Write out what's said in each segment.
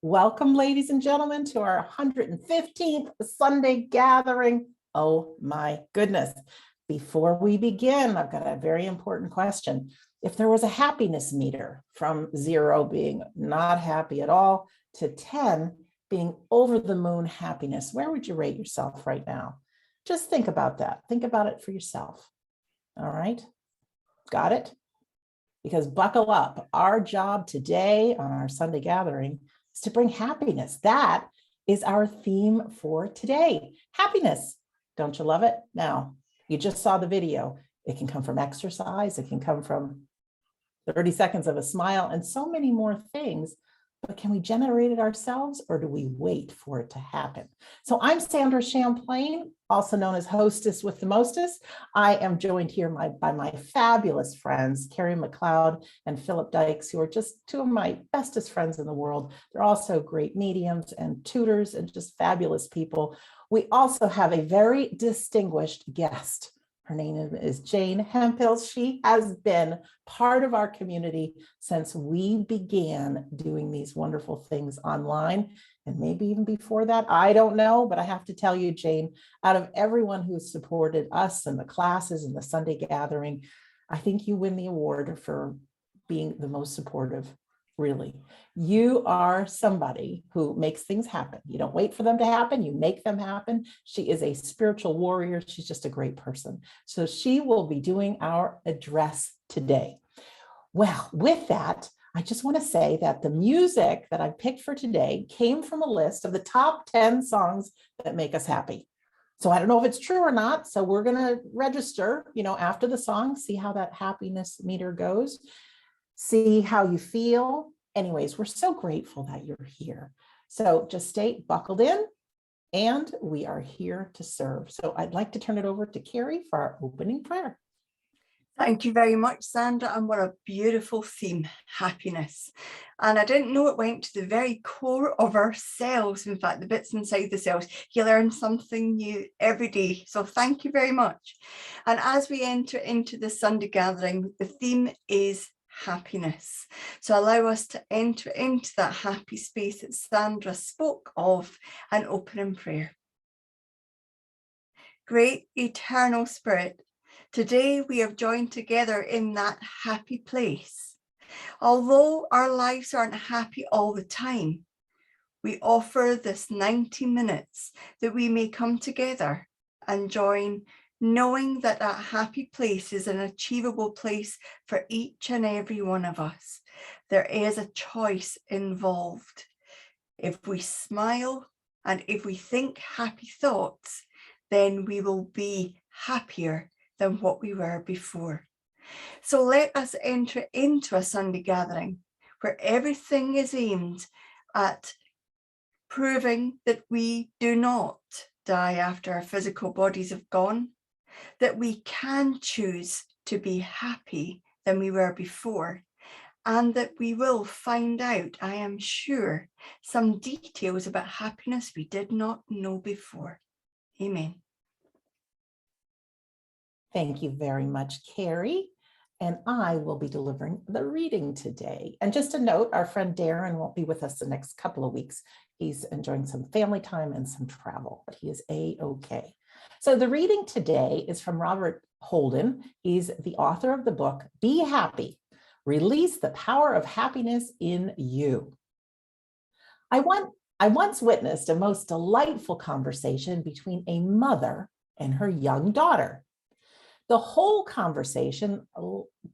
Welcome, ladies and gentlemen, to our 115th Sunday gathering. Oh my goodness. Before we begin, I've got a very important question. If there was a happiness meter from 0 being not happy at all to 10 being over the moon happiness, where would you rate yourself right now? Just think about that. Think about it for yourself. All right. Got it? Because buckle up. Our job today on our Sunday gathering is to bring happiness. That is our theme for today. Happiness. Don't you love it? Now, you just saw the video. It can come from exercise. It can come from 30 seconds of a smile and so many more things. But can we generate it ourselves, or do we wait for it to happen? So I'm Sandra Champlain, also known as Hostess with the Mostest. I am joined here by my fabulous friends, Carrie McLeod and Philip Dykes, who are just two of my bestest friends in the world. They're also great mediums and tutors and just fabulous people. We also have a very distinguished guest. Her name is Jane Hemphill. She has been part of our community since we began doing these wonderful things online, and maybe even before that. I don't know, but I have to tell you, Jane, out of everyone who has supported us and the classes and the Sunday gathering, I think you win the award for being the most supportive. Really, you are somebody who makes things happen. You don't wait for them to happen, you make them happen. She is a spiritual warrior. She's just a great person. So she will be doing our address today. Well, with that, I just want to say that the music that I picked for today came from a list of the top 10 songs that make us happy. So I don't know if it's true or not. So we're going to register, after the song, see how that happiness meter goes. See how you feel. Anyways, we're so grateful that you're here. So just stay buckled in, and we are here to serve. So I'd like to turn it over to Carrie for our opening prayer. Thank you very much, Sandra. And what a beautiful theme, happiness. And I didn't know it went to the very core of ourselves. In fact, the bits inside the cells, you learn something new every day. So thank you very much. And as we enter into the Sunday gathering, the theme is happiness. So allow us to enter into that happy space that Sandra spoke of and open in prayer. Great eternal Spirit, today we have joined together in that happy place. Although our lives aren't happy all the time, we offer this 90 minutes that we may come together and join, knowing that that happy place is an achievable place for each and every one of us. There is a choice involved. If we smile and if we think happy thoughts, then we will be happier than what we were before. So let us enter into a Sunday gathering where everything is aimed at proving that we do not die after our physical bodies have gone, that we can choose to be happy than we were before, and that we will find out, I am sure, some details about happiness we did not know before. Amen. Thank you very much, Carrie. And I will be delivering the reading today. And just a note, our friend Darren won't be with us the next couple of weeks. He's enjoying some family time and some travel, but he is A-okay. So the reading today is from Robert Holden. He's the author of the book, Be Happy, Release the Power of Happiness in You. I once witnessed a most delightful conversation between a mother and her young daughter. The whole conversation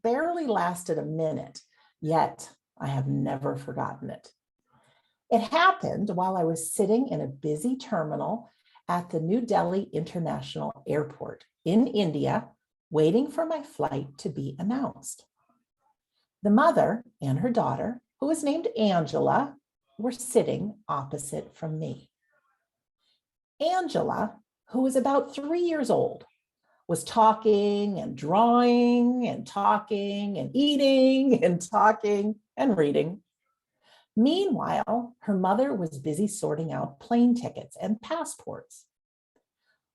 barely lasted a minute, yet I have never forgotten it. It happened while I was sitting in a busy terminal at the New Delhi International Airport in India, waiting for my flight to be announced. The mother and her daughter, who was named Angela, were sitting opposite from me. Angela, who was about 3 years old, was talking and drawing and talking and eating and talking and reading. Meanwhile, her mother was busy sorting out plane tickets and passports.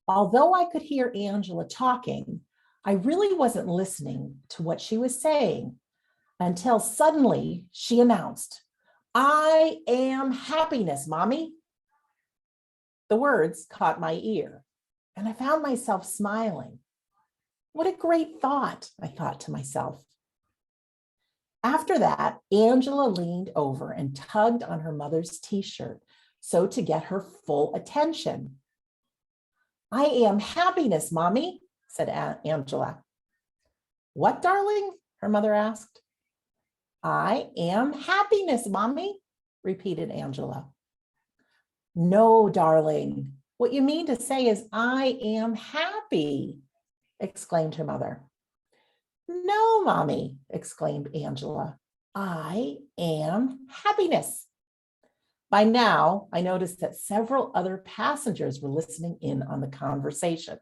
Although I could hear Angela talking, I really wasn't listening to what she was saying until suddenly she announced, I am happiness, Mommy. The words caught my ear, and I found myself smiling. What a great thought, I thought to myself. After that, Angela leaned over and tugged on her mother's t-shirt so to get her full attention. I am happiness, Mommy, said Angela. What, darling? Her mother asked. I am happiness, Mommy, repeated Angela. No, darling. What you mean to say is I am happy, exclaimed her mother. No, Mommy, exclaimed Angela. I am happiness. By now, I noticed that several other passengers were listening in on the conversation.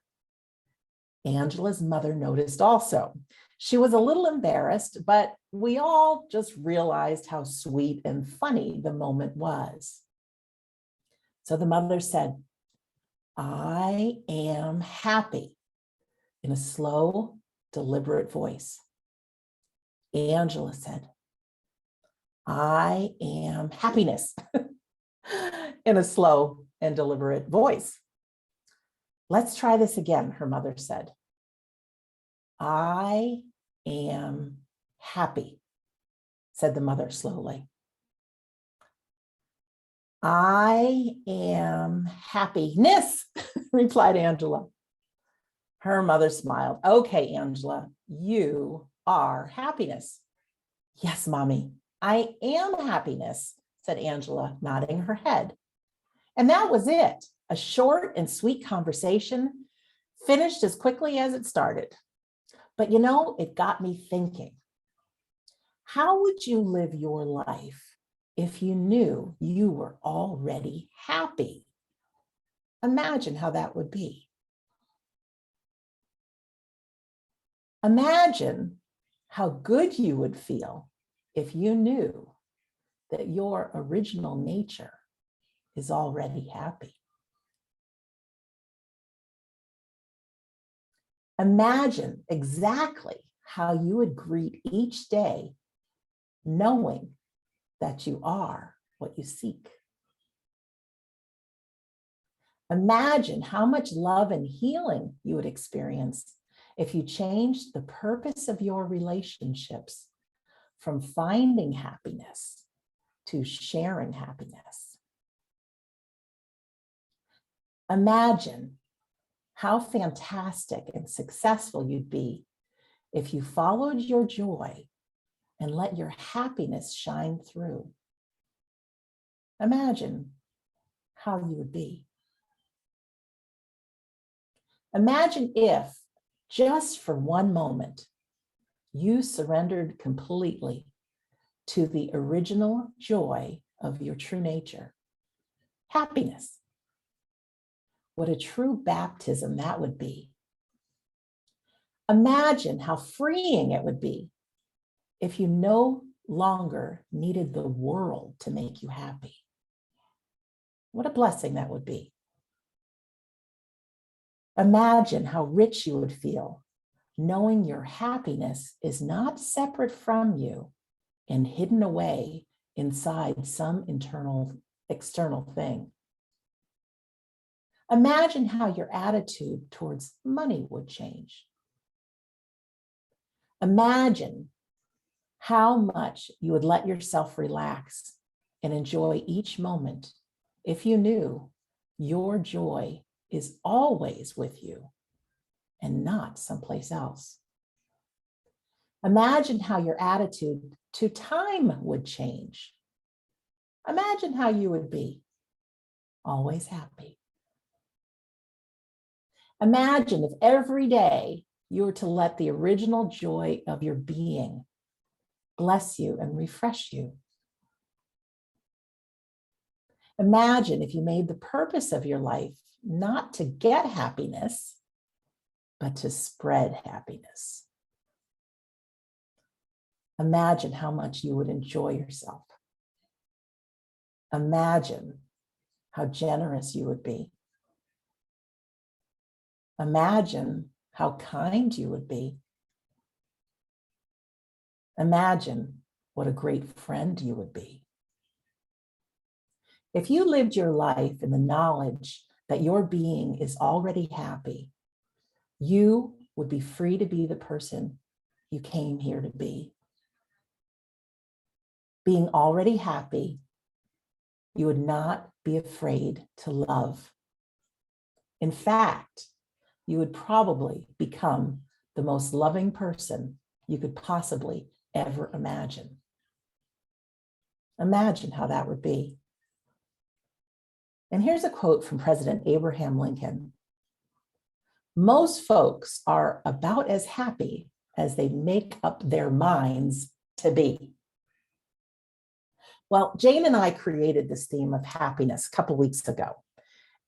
Angela's mother noticed also. She was a little embarrassed, but we all just realized how sweet and funny the moment was. So the mother said, I am happy, in a slow, deliberate voice. Angela said, I am happiness, in a slow and deliberate voice. Let's try this again, her mother said. I am happy, said the mother slowly. I am happiness, replied Angela. Her mother smiled. Okay, Angela, you are happiness. Yes, Mommy, I am happiness, said Angela, nodding her head. And that was it. A short and sweet conversation, finished as quickly as it started. But you know, it got me thinking. How would you live your life if you knew you were already happy? Imagine how that would be. Imagine how good you would feel if you knew that your original nature is already happy. Imagine exactly how you would greet each day, knowing that you are what you seek. Imagine how much love and healing you would experience if you changed the purpose of your relationships from finding happiness to sharing happiness. Imagine how fantastic and successful you'd be if you followed your joy and let your happiness shine through. Imagine how you would be. Imagine if, just for one moment, you surrendered completely to the original joy of your true nature, happiness. What a true baptism that would be. Imagine how freeing it would be if you no longer needed the world to make you happy. What a blessing that would be. Imagine how rich you would feel knowing your happiness is not separate from you and hidden away inside some external thing. Imagine how your attitude towards money would change. Imagine how much you would let yourself relax and enjoy each moment if you knew your joy is always with you and not someplace else. Imagine how your attitude to time would change. Imagine how you would be always happy. Imagine if every day you were to let the original joy of your being bless you and refresh you. Imagine if you made the purpose of your life not to get happiness, but to spread happiness. Imagine how much you would enjoy yourself. Imagine how generous you would be. Imagine how kind you would be. Imagine what a great friend you would be. If you lived your life in the knowledge that your being is already happy, you would be free to be the person you came here to be. Being already happy, you would not be afraid to love. In fact, you would probably become the most loving person you could possibly ever imagine. Imagine how that would be. And here's a quote from President Abraham Lincoln. Most folks are about as happy as they make up their minds to be. Well, Jane and I created this theme of happiness a couple weeks ago,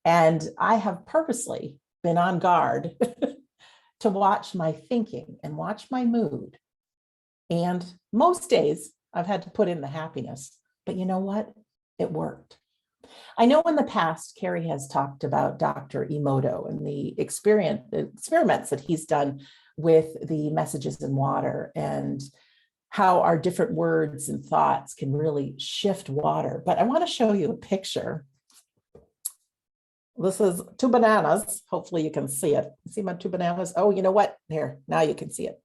and I have purposely been on guard to watch my thinking and watch my mood. And most days I've had to put in the happiness, but you know what? It worked. I know in the past, Carrie has talked about Dr. Emoto and the experiments that he's done with the messages in water and how our different words and thoughts can really shift water. But I want to show you a picture. This is two bananas. Hopefully you can see it. See my two bananas? Oh, you know what? Here, now you can see it.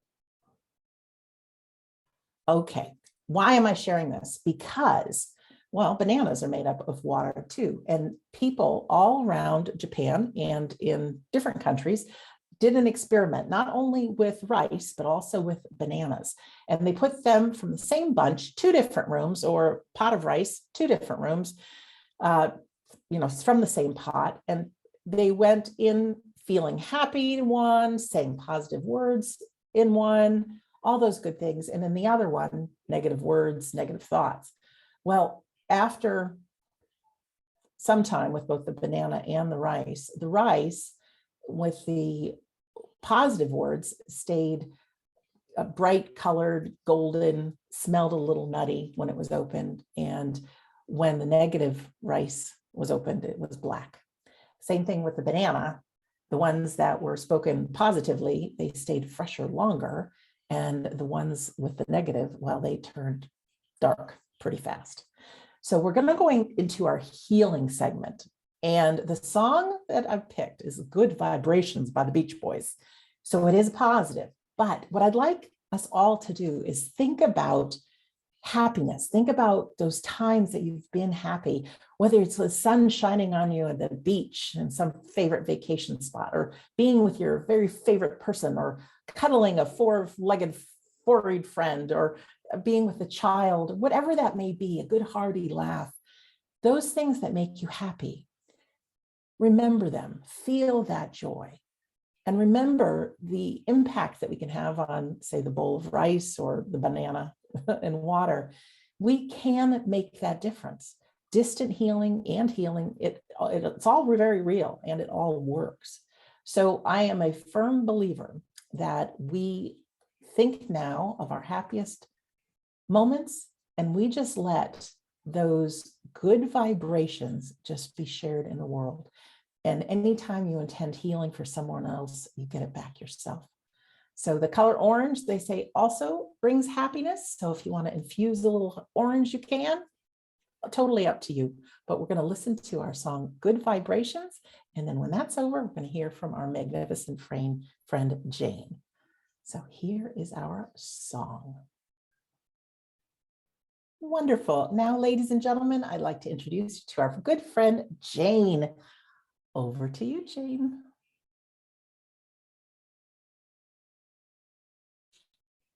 Okay, why am I sharing this? Because, well, bananas are made up of water too. And people all around Japan and in different countries did an experiment, not only with rice, but also with bananas. And they put them from the same bunch, two different rooms, or pot of rice, two different rooms, from the same pot. And they went in feeling happy in one, saying positive words in one, all those good things. And in the other one, negative words, negative thoughts. Well, after some time with both the banana and the rice with the positive words stayed a bright colored, golden, smelled a little nutty when it was opened. And when the negative rice was opened, it was black. Same thing with the banana. The ones that were spoken positively, they stayed fresher longer. And the ones with the negative, well, they turned dark pretty fast. So we're going to go into our healing segment. And the song that I've picked is Good Vibrations by the Beach Boys. So it is positive. But what I'd like us all to do is think about happiness. Think about those times that you've been happy, whether it's the sun shining on you at the beach in some favorite vacation spot, or being with your very favorite person, or cuddling a four-legged furried friend, or being with a child, whatever that may be, a good hearty laugh. Those things that make you happy, remember them, feel that joy. And remember the impact that we can have on, say, the bowl of rice or the banana and water. We can make that difference. Distant healing and healing, it's all very real and it all works. So I am a firm believer that we think now of our happiest moments and we just let those good vibrations just be shared in the world. And anytime you intend healing for someone else, you get it back yourself. So the color orange, they say, also brings happiness. So if you want to infuse a little orange, you can. Totally up to you. But we're going to listen to our song, Good Vibrations. And then when that's over, we're going to hear from our magnificent friend, Jane. So here is our song. Wonderful. Now, ladies and gentlemen, I'd like to introduce you to our good friend, Jane. Over to you, Jane.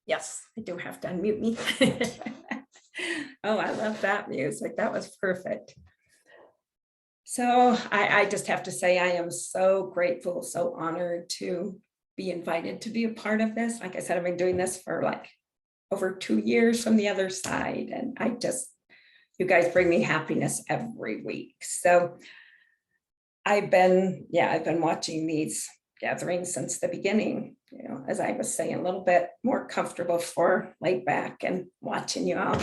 Yes, I do have to unmute me. Oh, I love that music. That was perfect. So I just have to say I am so grateful, so honored to be invited to be a part of this. Like I said, I've been doing this for like over 2 years from the other side. And you guys bring me happiness every week. So I've been watching these gatherings since the beginning, as I was saying, a little bit more comfortable for laid back and watching you all.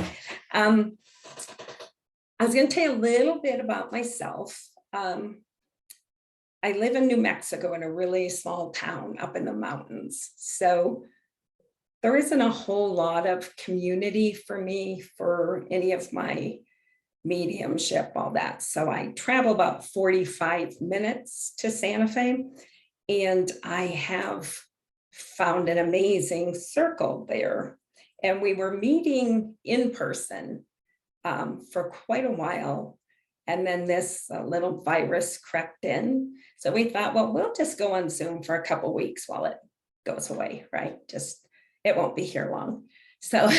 I was going to tell you a little bit about myself. I live in New Mexico in a really small town up in the mountains. So there isn't a whole lot of community for me for any of my mediumship, all that. So I travel about 45 minutes to Santa Fe, and I have found an amazing circle there. And we were meeting in person for quite a while. And then this little virus crept in. So we thought, well, we'll just go on Zoom for a couple of weeks while it goes away, right? Just, it won't be here long. So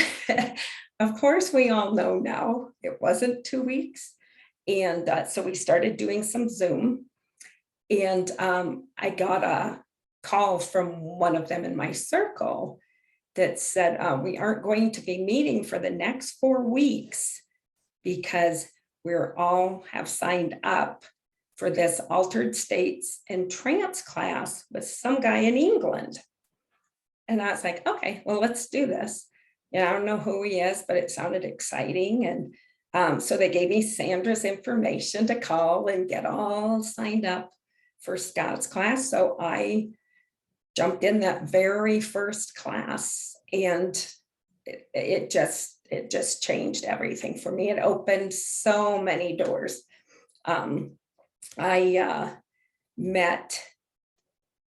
of course, we all know now it wasn't 2 weeks. And so we started doing some Zoom. And I got a call from one of them in my circle that said, we aren't going to be meeting for the next 4 weeks because we're all have signed up for this altered states and trance class with some guy in England. And I was like, okay, well, let's do this. And I don't know who he is, but it sounded exciting. And so they gave me Sandra's information to call and get all signed up for Scott's class. So I jumped in that very first class, and it just changed everything for me. It opened so many doors. I met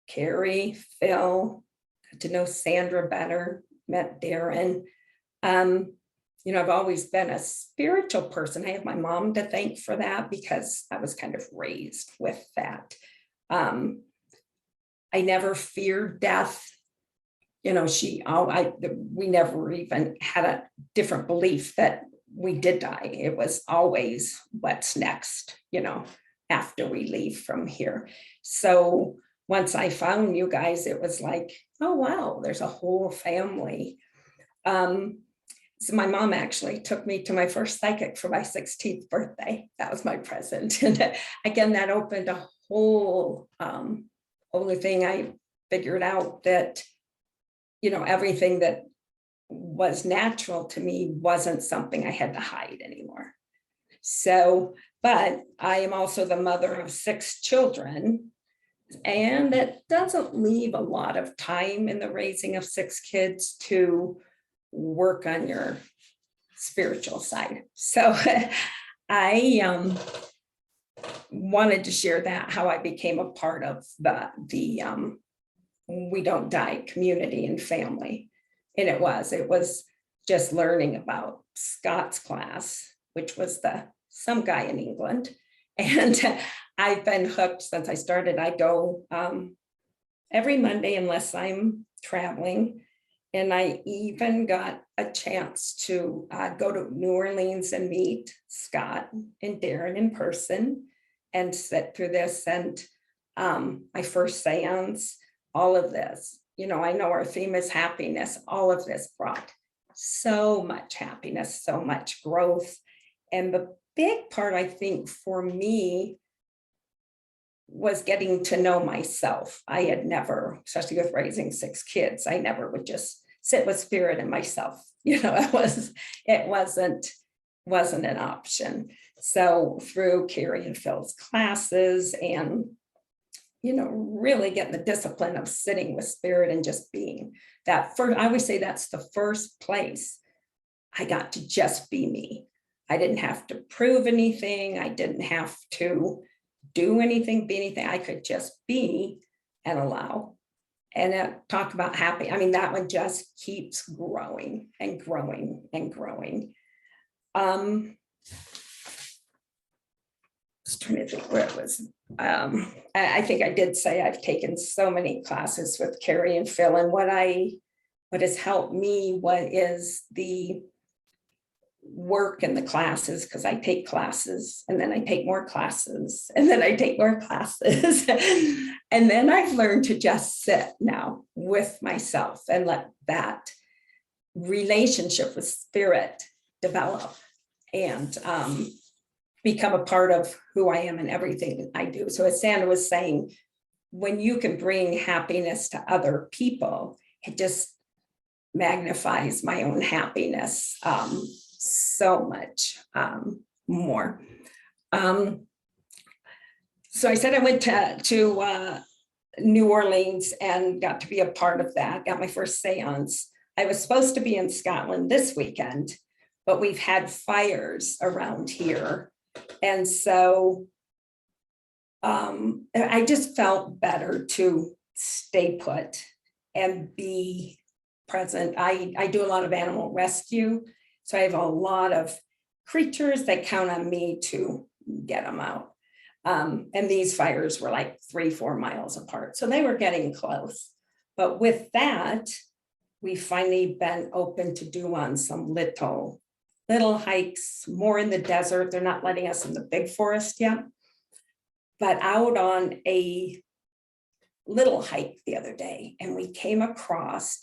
Carrie, Phil, got to know Sandra better, met Darren. I've always been a spiritual person. I have my mom to thank for that because I was kind of raised with that. I never feared death. We never even had a different belief that we did die. It was always what's next, after we leave from here. So once I found you guys, it was like, oh, wow, there's a whole family. So my mom actually took me to my first psychic for my 16th birthday. That was my present. And again, that opened a whole only thing. I figured out that, everything that was natural to me wasn't something I had to hide anymore. So, but I am also the mother of 6 children, and that doesn't leave a lot of time in the raising of 6 kids to work on your spiritual side. So I wanted to share that, how I became a part of the We Don't Die community and family. And it was just learning about Scott's class, which was some guy in England. And I've been hooked since I started. I go every Monday unless I'm traveling. And I even got a chance to go to New Orleans and meet Scott and Darren in person and sit through this. And my first seance, all of this, I know our theme is happiness. All of this brought so much happiness, so much growth. And the big part, I think, for me was getting to know myself. I had never, especially with raising 6 kids, I never would just sit with spirit and myself. It wasn't an option. So through Carrie and Phil's classes and, really getting the discipline of sitting with spirit and just being that first, I always say that's the first place I got to just be me. I didn't have to prove anything. I didn't have to do anything, be anything. I could just be and allow. And talk about happy. I mean, that one just keeps growing and growing and growing. Just trying to think where it was. I think I did say I've taken so many classes with Carrie and Phil, and what has helped me, what is the work in the classes, because I take classes and then I take more classes and then I take more classes. And then I've learned to just sit now with myself and let that relationship with spirit develop and become a part of who I am and everything that I do. So as Sandra was saying, when you can bring happiness to other people, it just magnifies my own happiness so much more. So I said I went to New Orleans and got to be a part of that, got my first seance. I was supposed to be in Scotland this weekend, but we've had fires around here. And so I just felt better to stay put and be present. I do a lot of animal rescue, so I have a lot of creatures that count on me to get them out. And these fires were like 3-4 miles apart, so they were getting close. But with that, we finally been open to do on some little hikes, more in the desert. They're not letting us in the big forest yet, but out on a little hike the other day, and we came across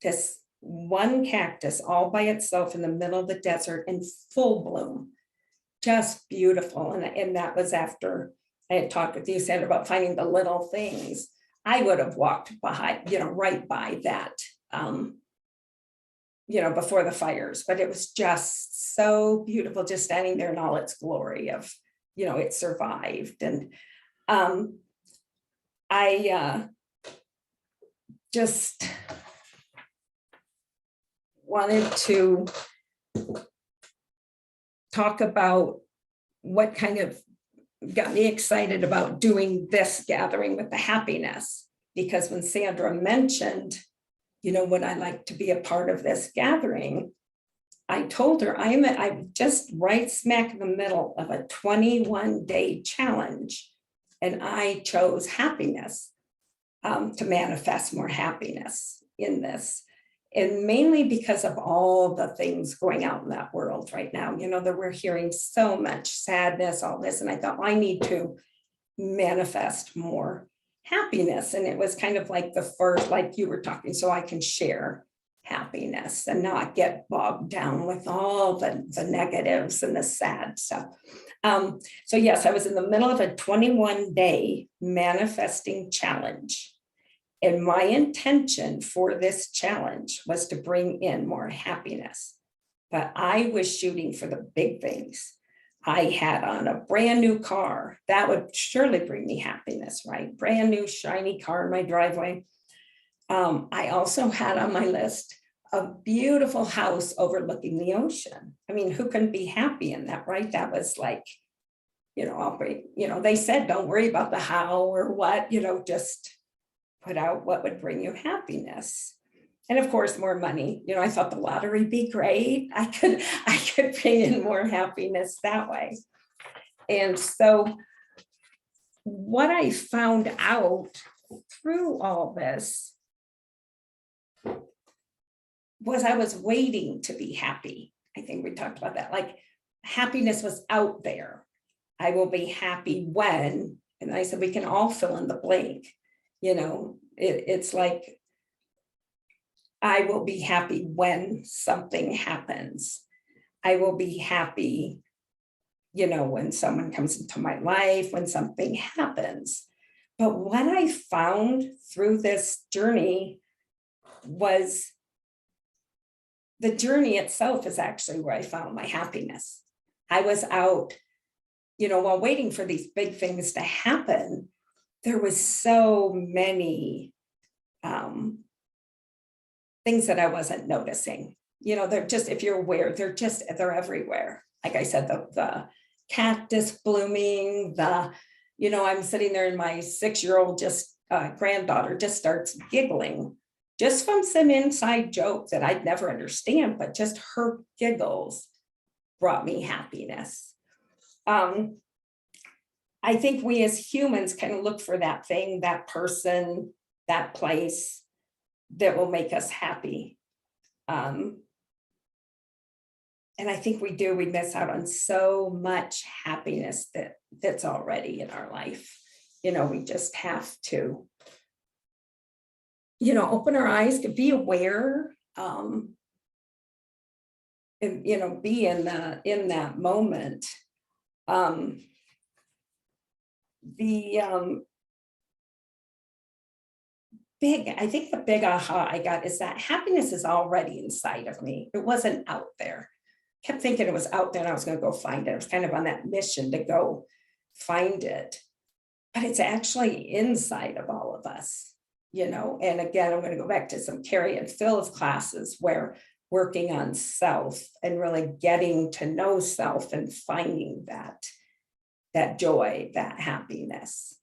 this one cactus all by itself in the middle of the desert in full bloom, just beautiful. And that was after I had talked with you, Sandra, about finding the little things. I would have walked behind, right by that, before the fires, but it was just so beautiful, just standing there in all its glory of, it survived. And I just wanted to talk about what kind of got me excited about doing this gathering with the happiness, because when Sandra mentioned, would I like to be a part of this gathering, I told her I'm just right smack in the middle of a 21-day challenge, and I chose happiness to manifest more happiness in this. And mainly because of all the things going out in that world right now, that we're hearing so much sadness, all this. And I thought, I need to manifest more happiness. And it was kind of like the first, like you were talking, so I can share happiness and not get bogged down with all the negatives and the sad stuff. So yes, I was in the middle of a 21-day manifesting challenge. And my intention for this challenge was to bring in more happiness, but I was shooting for the big things. I had on a brand new car. That would surely bring me happiness, right? Brand new shiny car in my driveway. I also had on my list a beautiful house overlooking the ocean. I mean, who can be happy in that, right? That was like, they said, don't worry about the how or what, just put out what would bring you happiness. And of course, more money. I thought the lottery would be great. I could bring in more happiness that way. And so what I found out through all this was I was waiting to be happy. I think we talked about that. Like happiness was out there. I will be happy when, and I said, we can all fill in the blank. It's like, I will be happy when something happens. I will be happy, when someone comes into my life, when something happens. But what I found through this journey was the journey itself is actually where I found my happiness. I was out, while waiting for these big things to happen, there was so many things that I wasn't noticing. They're just, if you're aware, they're everywhere. Like I said, the cactus blooming, I'm sitting there and my 6-year-old granddaughter just starts giggling just from some inside joke that I'd never understand, but just her giggles brought me happiness. I think we as humans kind of look for that thing, that person, that place that will make us happy. And I think we miss out on so much happiness that's already in our life. We just have to, open our eyes, to be aware, and, be in that moment. I think the big aha I got is that happiness is already inside of me. It wasn't out there. I kept thinking it was out there and I was going to go find it. I was kind of on that mission to go find it, but it's actually inside of all of us, and again, I'm going to go back to some Carrie and Phil's classes where working on self and really getting to know self and finding that joy, that happiness.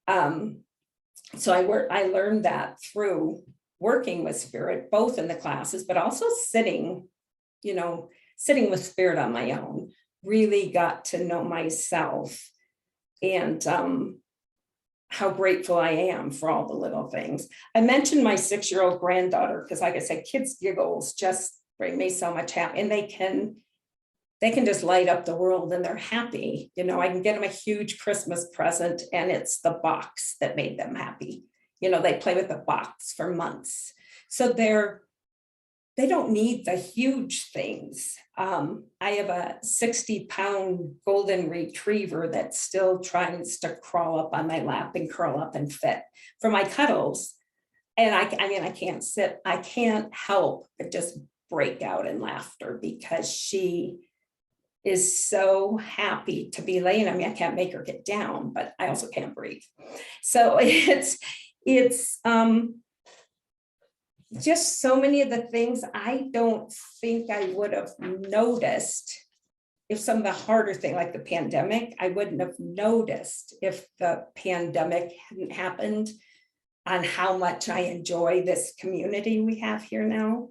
So I learned that through working with spirit, both in the classes, but also sitting with spirit on my own, really got to know myself and how grateful I am for all the little things. I mentioned my 6-year-old granddaughter, because like I said, kids' giggles just bring me so much happiness, and they can just light up the world and they're happy. I can get them a huge Christmas present and it's the box that made them happy. They play with the box for months. So they don't need the huge things. I have a 60-pound golden retriever that still tries to crawl up on my lap and curl up and fit for my cuddles. And I can't help but just break out in laughter because she is so happy to be laying. I can't make her get down, but I also can't breathe. So it's just so many of the things I don't think I would have noticed if some of the harder thing, like the pandemic, I wouldn't have noticed if the pandemic hadn't happened, on how much I enjoy this community we have here now.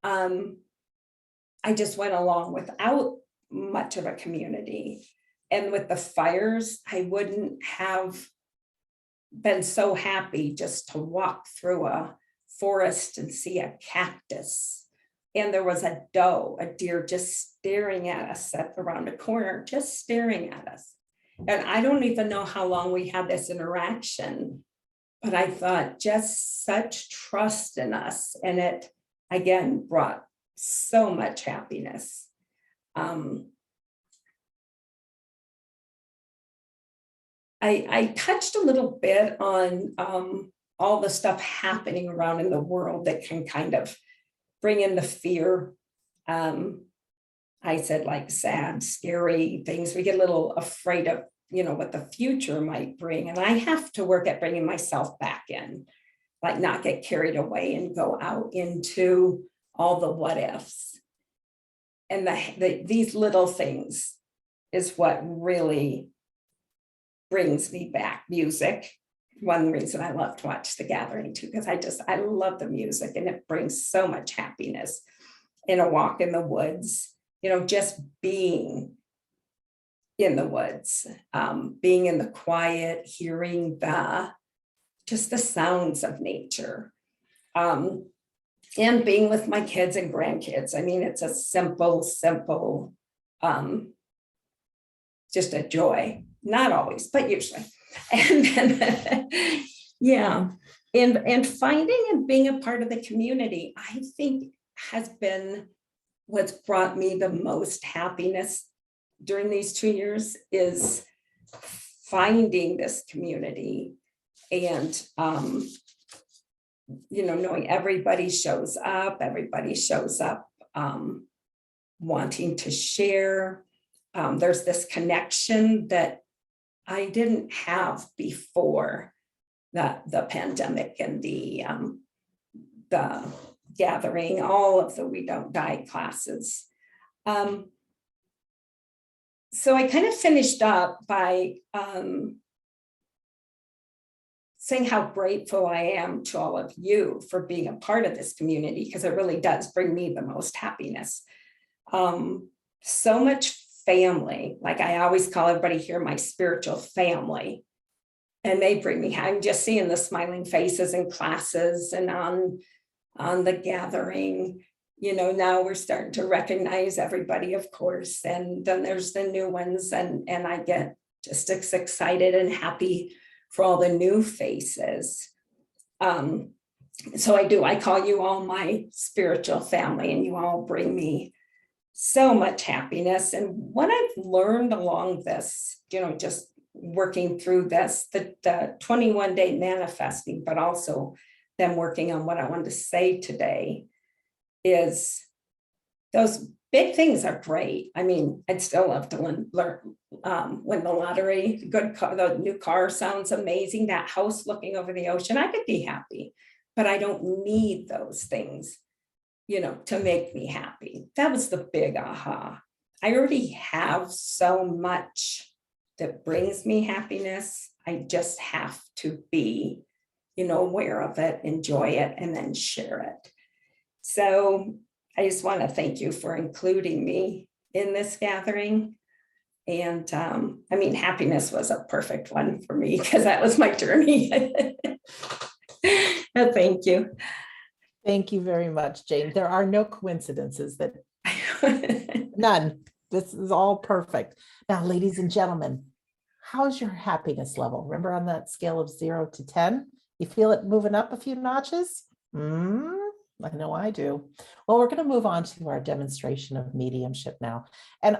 I just went along without much of a community. And with the fires, I wouldn't have been so happy just to walk through a forest and see a cactus. And there was a deer just staring at us around the corner, just staring at us. And I don't even know how long we had this interaction, but I thought just such trust in us. And it, again, brought so much happiness. I touched a little bit on all the stuff happening around in the world that can kind of bring in the fear. I said like sad, scary things. We get a little afraid of, what the future might bring. And I have to work at bringing myself back in, like not get carried away and go out into all the what ifs. And these little things is what really brings me back. Music, one reason I love to watch The Gathering too, because I love the music and it brings so much happiness. In a walk in the woods, just being in the woods, being in the quiet, hearing just the sounds of nature, and being with my kids and grandkids. It's a simple, just a joy. Not always, but usually. And then, yeah. And finding and being a part of the community, I think has been what's brought me the most happiness during these 2 years, is finding this community and, knowing everybody shows up wanting to share. There's this connection that I didn't have before the pandemic and the gathering, all of the We Don't Die classes. So I kind of finished up by saying how grateful I am to all of you for being a part of this community, because it really does bring me the most happiness. So much family, like I always call everybody here my spiritual family, and they bring me, I'm just seeing the smiling faces in classes and on the gathering. Now we're starting to recognize everybody, of course, and then there's the new ones, and I get just as excited and happy for all the new faces. So I call you all my spiritual family, and you all bring me so much happiness. And what I've learned along this, just working through this, the 21-day manifesting, but also them working on what I wanted to say today, is those big things are great. I'd still love to win the lottery. The new car sounds amazing. That house looking over the ocean, I could be happy, but I don't need those things. to make me happy. That was the big aha. I already have so much that brings me happiness. I just have to be, aware of it, enjoy it, and then share it. So I just want to thank you for including me in this gathering. And happiness was a perfect one for me because that was my journey. Thank you. Thank you very much, Jane. There are no coincidences, that none. This is all perfect. Now, ladies and gentlemen, how's your happiness level? Remember, on that scale of 0 to 10, you feel it moving up a few notches? I know I do. Well, we're going to move on to our demonstration of mediumship now. And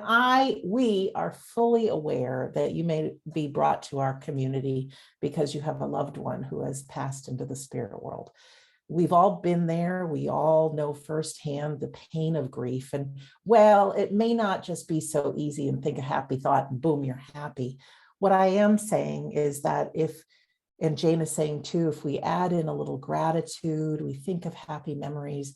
we are fully aware that you may be brought to our community because you have a loved one who has passed into the spirit world. We've all been there. We all know firsthand the pain of grief. And well, it may not just be so easy and think a happy thought and boom, you're happy. What I am saying is that and Jane is saying too, if we add in a little gratitude, we think of happy memories,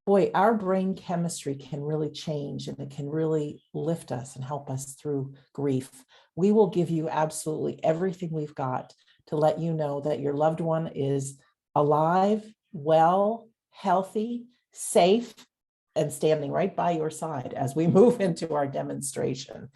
boy, our brain chemistry can really change and it can really lift us and help us through grief. We will give you absolutely everything we've got to let you know that your loved one is alive, well, healthy, safe, and standing right by your side as we move into our demonstration.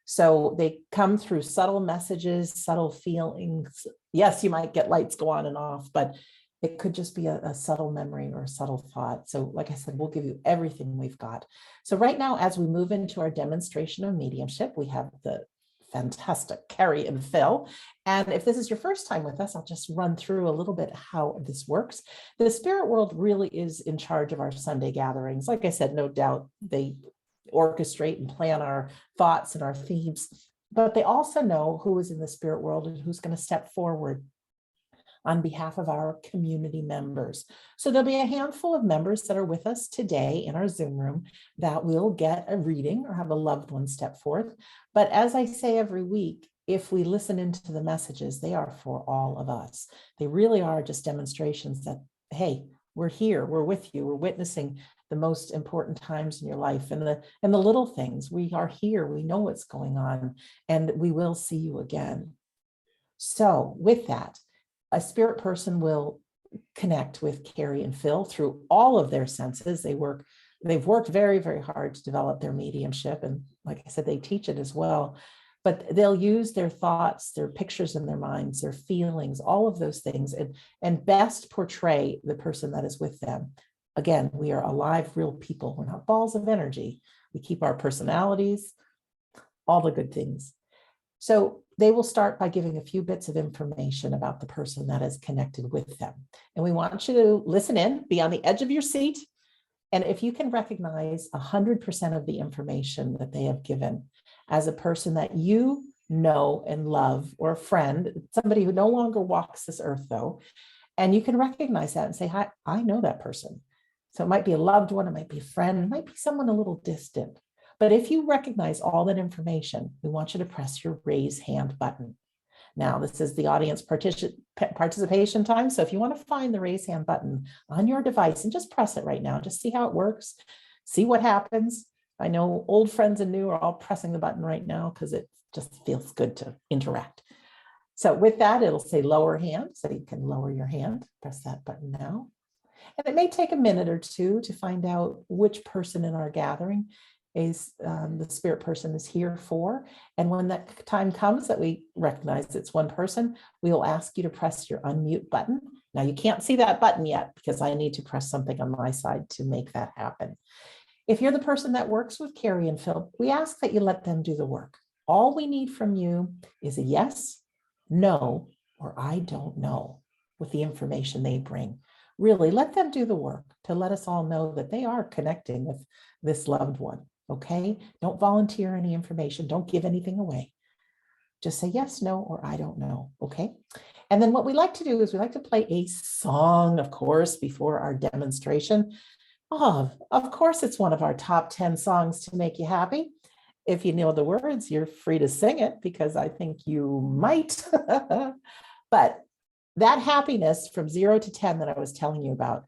So they come through subtle messages, subtle feelings. Yes, you might get lights go on and off, but it could just be a subtle memory or a subtle thought. So like I said, we'll give you everything we've got. So right now, as we move into our demonstration of mediumship, we have the fantastic Carrie and Phil. And if this is your first time with us, I'll just run through a little bit how this works. The spirit world really is in charge of our Sunday gatherings. Like I said, no doubt they orchestrate and plan our thoughts and our themes, but they also know who is in the spirit world and who's going to step forward on behalf of our community members. So there'll be a handful of members that are with us today in our Zoom room that will get a reading or have a loved one step forth. But as I say every week, if we listen into the messages, they are for all of us. They really are just demonstrations that, hey, we're here, we're with you, we're witnessing the most important times in your life and the little things. We are here, we know what's going on, and we will see you again. So with that, a spirit person will connect with Carrie and Phil through all of their senses. They've worked very, very hard to develop their mediumship. And like I said, they teach it as well, but they'll use their thoughts, their pictures in their minds, their feelings, all of those things, and best portray the person that is with them. Again, we are alive, real people. We're not balls of energy. We keep our personalities, all the good things. So they will start by giving a few bits of information about the person that is connected with them. And we want you to listen in, be on the edge of your seat. And if you can recognize 100% of the information that they have given as a person that you know and love, or a friend, somebody who no longer walks this earth though, and you can recognize that and say, hi, I know that person. So it might be a loved one, it might be a friend, it might be someone a little distant. But if you recognize all that information, we want you to press your raise hand button. Now, this is the audience participation time. So if you want to find the raise hand button on your device and just press it right now, just see how it works, see what happens. I know old friends and new are all pressing the button right now because it just feels good to interact. So with that, it'll say lower hand. So you can lower your hand, press that button now. And it may take a minute or two to find out which person in our gathering is the spirit person is here for. And when that time comes that we recognize it's one person, we will ask you to press your unmute button. Now you can't see that button yet because I need to press something on my side to make that happen. If you're the person that works with Carrie and Phil, we ask that you let them do the work. All we need from you is a yes, no, or I don't know with the information they bring. Really, let them do the work to let us all know that they are connecting with this loved one. Okay, don't volunteer any information. Don't give anything away. Just say yes, no, or I don't know. Okay. And then what we like to do is we like to play a song, of course, before our demonstration. Oh, of course, it's one of our top 10 songs to make you happy. If you know the words, you're free to sing it because I think you might. But that happiness from 0 to 10 that I was telling you about,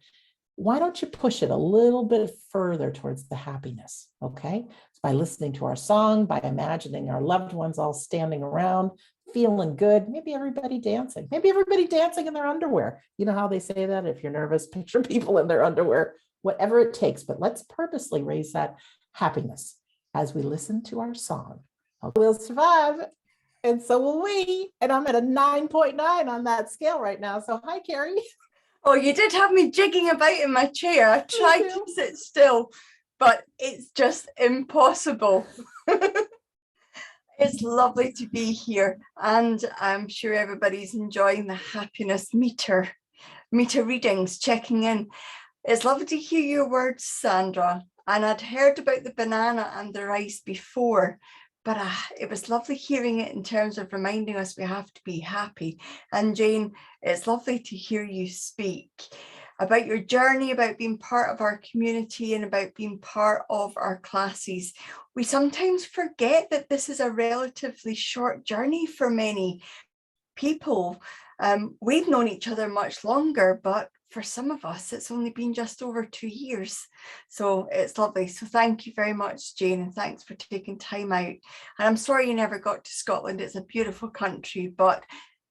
why don't you push it a little bit further towards the happiness? Okay. By listening to our song, by imagining our loved ones all standing around, feeling good, maybe everybody dancing in their underwear. You know how they say that? If you're nervous, picture people in their underwear, whatever it takes. But let's purposely raise that happiness as we listen to our song. We'll survive. And so will we. And I'm at a 9.9 on that scale right now. So hi, Carrie. Oh, you did have me jigging about in my chair. I tried to sit still, but it's just impossible. It's lovely to be here, and I'm sure everybody's enjoying the happiness meter readings, checking in. It's lovely to hear your words, Sandra, and I'd heard about the banana and the rice before, but it was lovely hearing it in terms of reminding us we have to be happy. And Jane, it's lovely to hear you speak about your journey, about being part of our community and about being part of our classes. We sometimes forget that this is a relatively short journey for many people. We've known each other much longer, but for some of us, it's only been just over 2 years. So it's lovely. So thank you very much, Jane, and thanks for taking time out. And I'm sorry you never got to Scotland. It's a beautiful country, but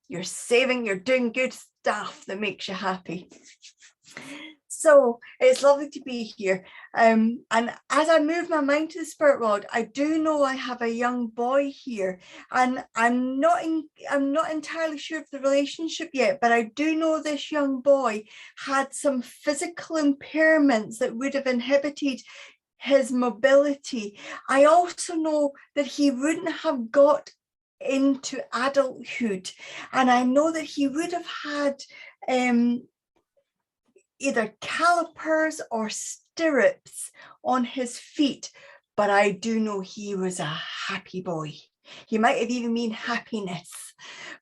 you're doing good stuff that makes you happy. So it's lovely to be here. And as I move my mind to the spirit world, I do know I have a young boy here, and I'm not entirely sure of the relationship yet, but I do know this young boy had some physical impairments that would have inhibited his mobility. I also know that he wouldn't have got into adulthood, and I know that he would have had either calipers or stirrups on his feet, but I do know he was a happy boy. He might have even mean happiness,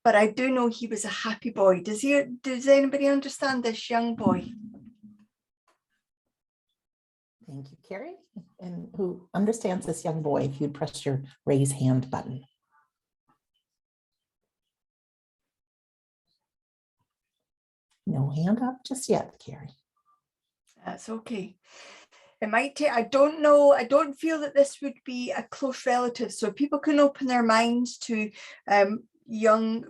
but I do know he was a happy boy. Does anybody understand this young boy? Thank you, Carrie. And who understands this young boy, if you'd press your raise hand button. No hand up just yet, Carrie. That's okay. It might take, I don't know, I don't feel that this would be a close relative, so people can open their minds to young.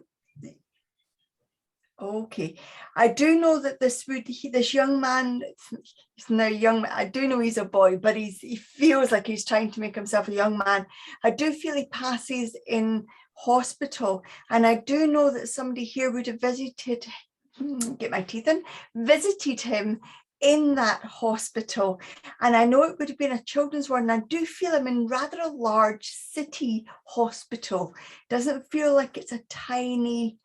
Okay, I do know that this young man, he's now young, I do know he's a boy, but he feels like he's trying to make himself a young man. I do feel he passes in hospital, and I do know that somebody here would have visited him in that hospital, and I know it would have been a children's ward, and I do feel I'm in rather a large city hospital. Doesn't feel like it's a tiny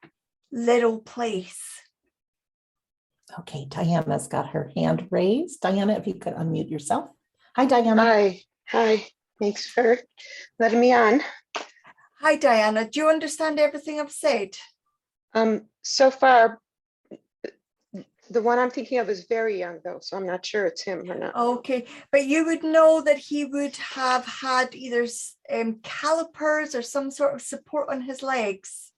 little place. Okay, Diana's got her hand raised. Diana, if you could unmute yourself. Hi, Diana. Hi, thanks for letting me on. Hi, Diana, do you understand everything I've said? So far, the one I'm thinking of is very young though, so I'm not sure it's him or not. Okay, but you would know that he would have had either calipers or some sort of support on his legs.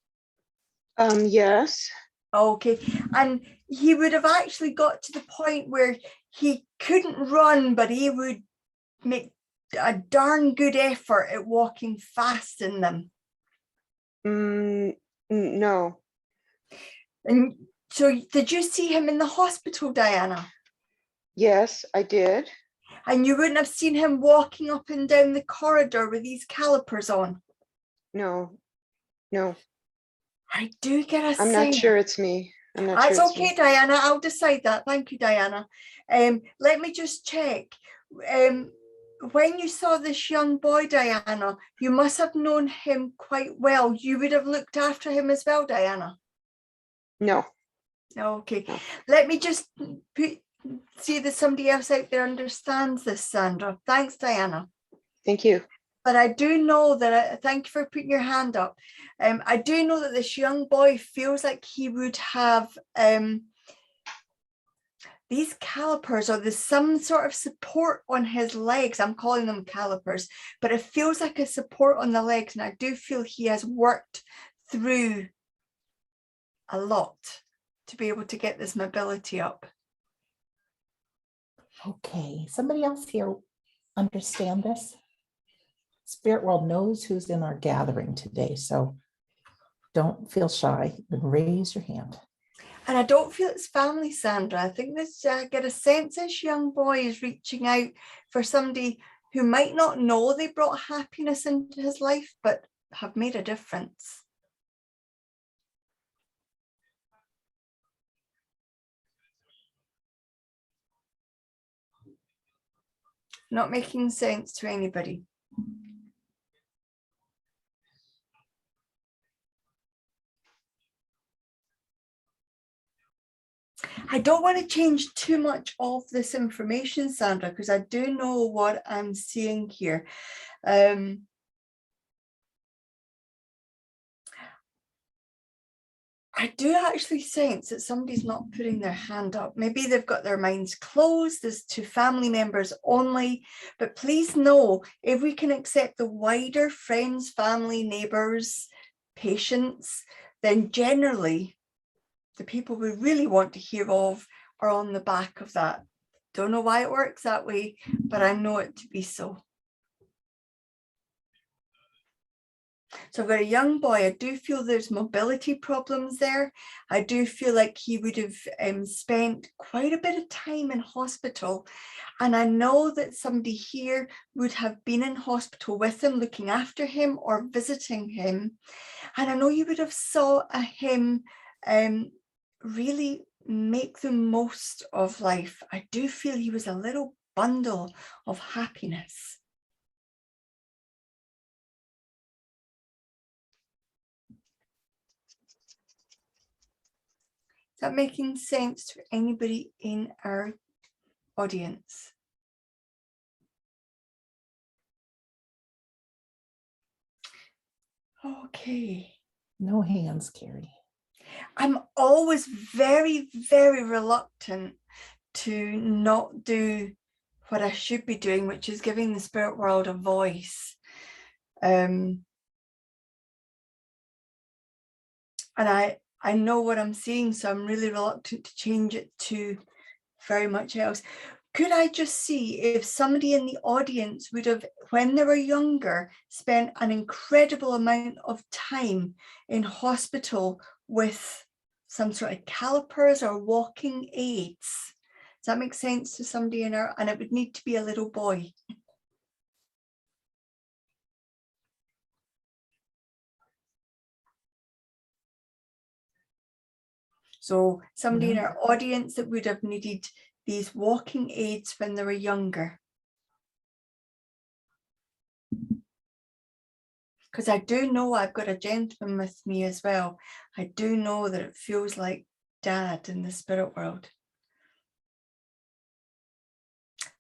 Yes. Okay, and he would have actually got to the point where he couldn't run, but he would make a darn good effort at walking fast in them. No. And so did you see him in the hospital, Diana? Yes, I did. And you wouldn't have seen him walking up and down the corridor with these calipers on? No. I do get a I'm sense. not sure it's me. I'm not That's sure it's okay, me. Diana. I'll decide that. Thank you, Diana. Let me just check. When you saw this young boy, Diana, you must have known him quite well. You would have looked after him as well, Diana. No. Okay. No. Let me just see that somebody else out there understands this, Sandra. Thanks, Diana. Thank you. But I do know that, thank you for putting your hand up. I do know that this young boy feels like he would have these calipers, or there's some sort of support on his legs. I'm calling them calipers, but it feels like a support on the legs. And I do feel he has worked through a lot to be able to get this mobility up. Okay, somebody else here understand this? Spirit world knows who's in our gathering today, so don't feel shy and raise your hand. And I don't feel it's family, Sandra. I think this, I get a sense this young boy is reaching out for somebody who might not know they brought happiness into his life, but have made a difference. Not making sense to anybody. I don't want to change too much of this information, Sandra, because I do know what I'm seeing here. I do actually sense that somebody's not putting their hand up. Maybe they've got their minds closed as to family members only, but please know, if we can accept the wider friends, family, neighbors, patients, then generally the people we really want to hear of are on the back of that. Don't know why it works that way, but I know it to be so. So I've got a young boy. I do feel there's mobility problems there. I do feel like he would have spent quite a bit of time in hospital. And I know that somebody here would have been in hospital with him, looking after him or visiting him. And I know you would have saw him really make the most of life. I do feel he was a little bundle of happiness. Is that making sense to anybody in our audience? Okay. No hands, Carrie. I'm always very, very reluctant to not do what I should be doing, which is giving the spirit world a voice. And I know what I'm seeing, so I'm really reluctant to change it to very much else. Could I just see if somebody in the audience would have, when they were younger, spent an incredible amount of time in hospital with some sort of calipers or walking aids? Does that make sense to somebody in our, and it would need to be a little boy. So somebody in our audience that would have needed these walking aids when they were younger. Because I do know I've got a gentleman with me as well. I do know that it feels like dad in the spirit world.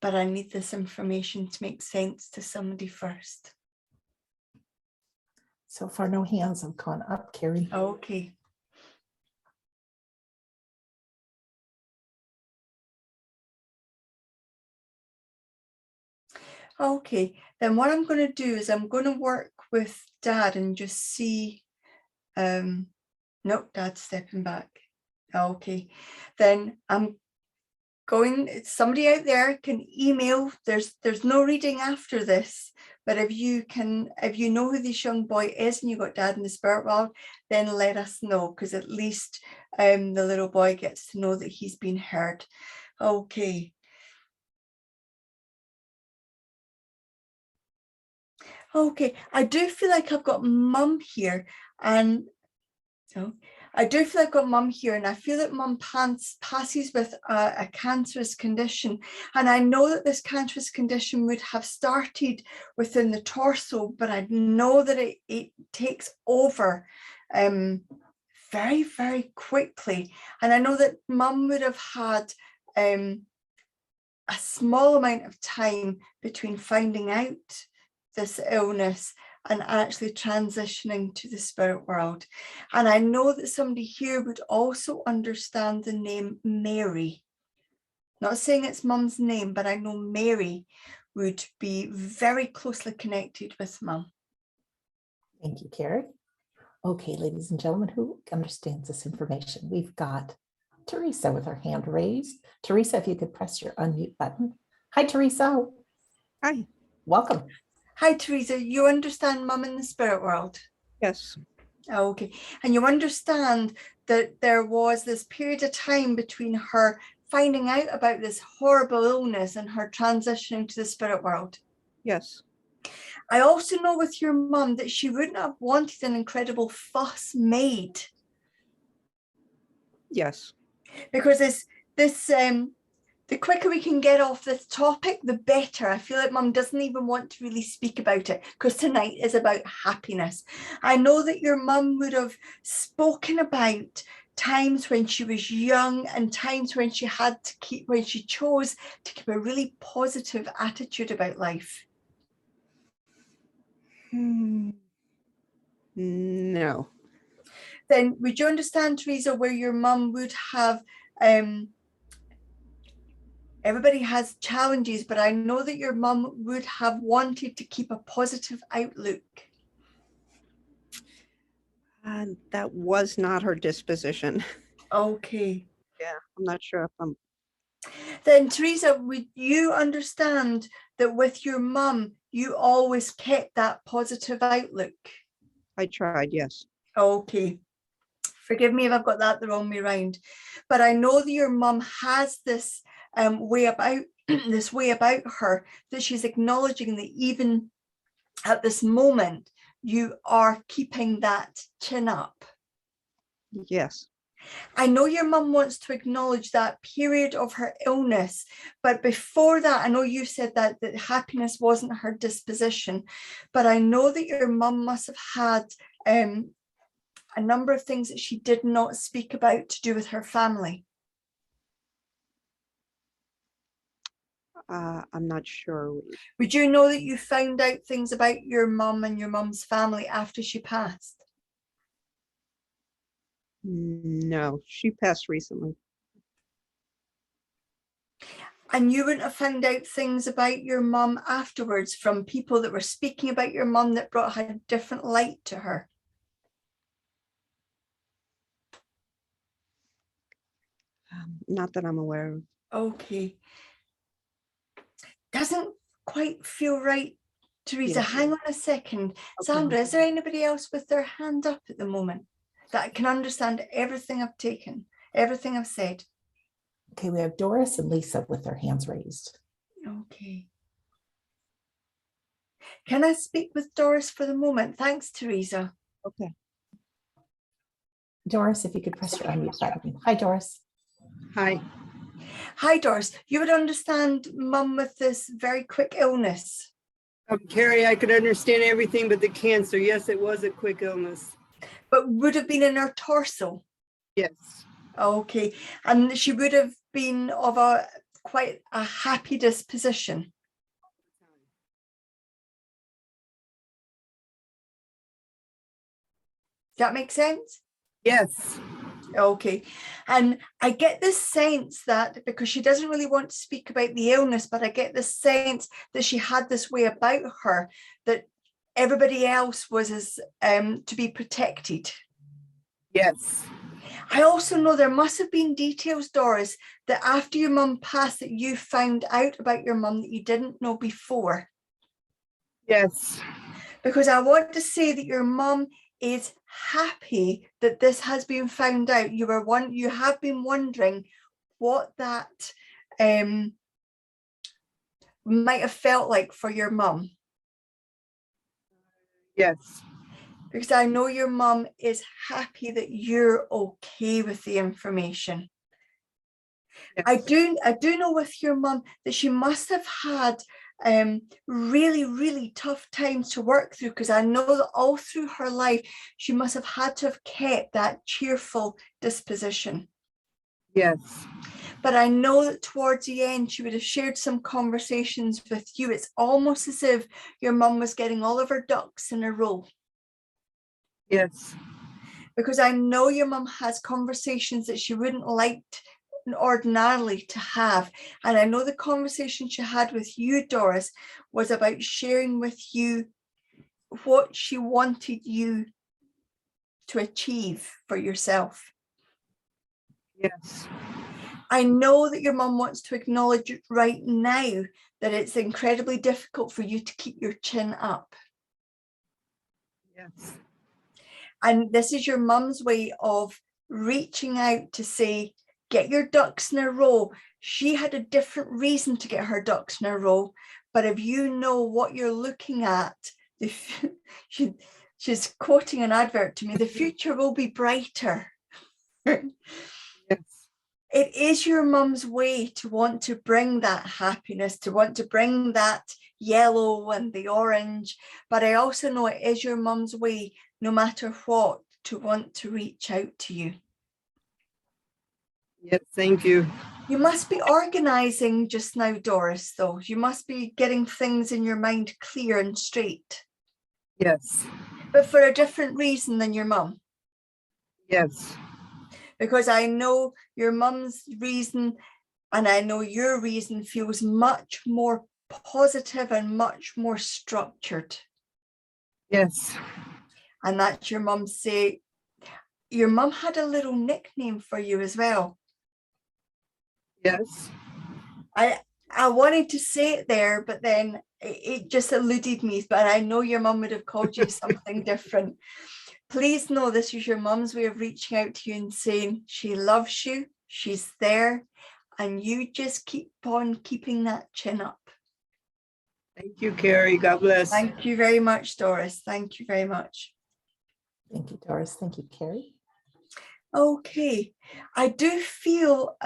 But I need this information to make sense to somebody first. So far, no hands have gone up, Carrie. Okay. Okay, then what I'm going to do is I'm going to work with Dad and just see. Nope, Dad's stepping back. Okay, then I'm going, somebody out there can email. There's no reading after this, but if you know who this young boy is and you got Dad in the spirit world, then let us know, because at least the little boy gets to know that he's been heard. Okay. Okay, I do feel like I've got Mum here, and I do feel I've got Mum here, and I feel that Mum passes with a cancerous condition, and I know that this cancerous condition would have started within the torso, but I know that it takes over very, very quickly, and I know that Mum would have had a small amount of time between finding out this illness and actually transitioning to the spirit world. And I know that somebody here would also understand the name Mary. Not saying it's Mum's name, but I know Mary would be very closely connected with Mum. Thank you, Carrie. Okay, ladies and gentlemen, who understands this information? We've got Teresa with her hand raised. Teresa, if you could press your unmute button. Hi, Teresa. Hi. Welcome. Hi, Teresa. You understand Mum in the spirit world? Yes. Okay. And you understand that there was this period of time between her finding out about this horrible illness and her transitioning to the spirit world. Yes. I also know with your mum that she wouldn't have wanted an incredible fuss made, Yes. because the quicker we can get off this topic, the better. I feel like Mum doesn't even want to really speak about it, because tonight is about happiness. I know that your mum would have spoken about times when she was young and times when she chose to keep a really positive attitude about life. No. Then would you understand, Teresa, where your mum would have, everybody has challenges, but I know that your mum would have wanted to keep a positive outlook. That was not her disposition. Okay. Yeah, I'm not sure if I'm. Then, Teresa, would you understand that with your mum, you always kept that positive outlook? I tried, yes. Okay. Forgive me if I've got that the wrong way around, but I know that your mum has this way about her, that she's acknowledging that even at this moment you are keeping that chin up. Yes. I know your mum wants to acknowledge that period of her illness, but before that, I know you said that happiness wasn't her disposition, but I know that your mum must have had a number of things that she did not speak about to do with her family. I'm not sure. Would you know that you found out things about your mum and your mum's family after she passed? No, she passed recently. And you wouldn't have found out things about your mum afterwards from people that were speaking about your mum that brought a different light to her? Not that I'm aware of. Okay. Doesn't quite feel right, Teresa. Yes. Hang on a second. Okay. Sandra, is there anybody else with their hand up at the moment that can understand everything I've taken, everything I've said? Okay, we have Doris and Lisa with their hands raised. Okay. Can I speak with Doris for the moment? Thanks, Teresa. Okay. Doris, if you could press your unmute button. Hi, Doris. Hi. Hi, Doris. You would understand Mum with this very quick illness. Carrie, I could understand everything but the cancer. Yes, it was a quick illness. But would have been in her torso. Yes. Okay. And she would have been of quite a happy disposition. Does that make sense? Yes. Okay. And I get this sense that, because she doesn't really want to speak about the illness, but I get this sense that she had this way about her, that everybody else was to be protected. Yes. I also know there must have been details, Doris, that after your mum passed, that you found out about your mum that you didn't know before. Yes. Because I want to say that your mum is happy that this has been found out. You have been wondering what that might have felt like for your mum. Yes. Because I know your mum is happy that you're okay with the information. Yes. I do know with your mum that she must have had really, really tough times to work through, because I know that all through her life, she must have had to have kept that cheerful disposition. Yes. But I know that towards the end, she would have shared some conversations with you. It's almost as if your mum was getting all of her ducks in a row. Yes. Because I know your mum has conversations that she wouldn't like ordinarily to have. And I know the conversation she had with you, Doris, was about sharing with you what she wanted you to achieve for yourself. Yes. I know that your mum wants to acknowledge it right now that it's incredibly difficult for you to keep your chin up. Yes. And this is your mum's way of reaching out to say, get your ducks in a row. She had a different reason to get her ducks in a row. But if you know what you're looking at, she's quoting an advert to me, the future will be brighter. Yes. It is your mum's way to want to bring that happiness, to want to bring that yellow and the orange. But I also know it is your mum's way, no matter what, to want to reach out to you. Yes. Thank you. You must be organizing just now, Doris, though. You must be getting things in your mind clear and straight, Yes. but for a different reason than your mum. Yes. Because I know your mum's reason and I know your reason feels much more positive and much more structured. Yes. And that's your mum say, your mum had a little nickname for you as well. Yes. I wanted to say it there, but then it just eluded me. But I know your mum would have called you something different. Please know this is your mum's way of reaching out to you and saying she loves you, she's there, and you just keep on keeping that chin up. Thank you, Carrie. God bless. Thank you very much, Doris. Thank you very much. Thank you, Doris. Thank you, Carrie. Okay, I do feel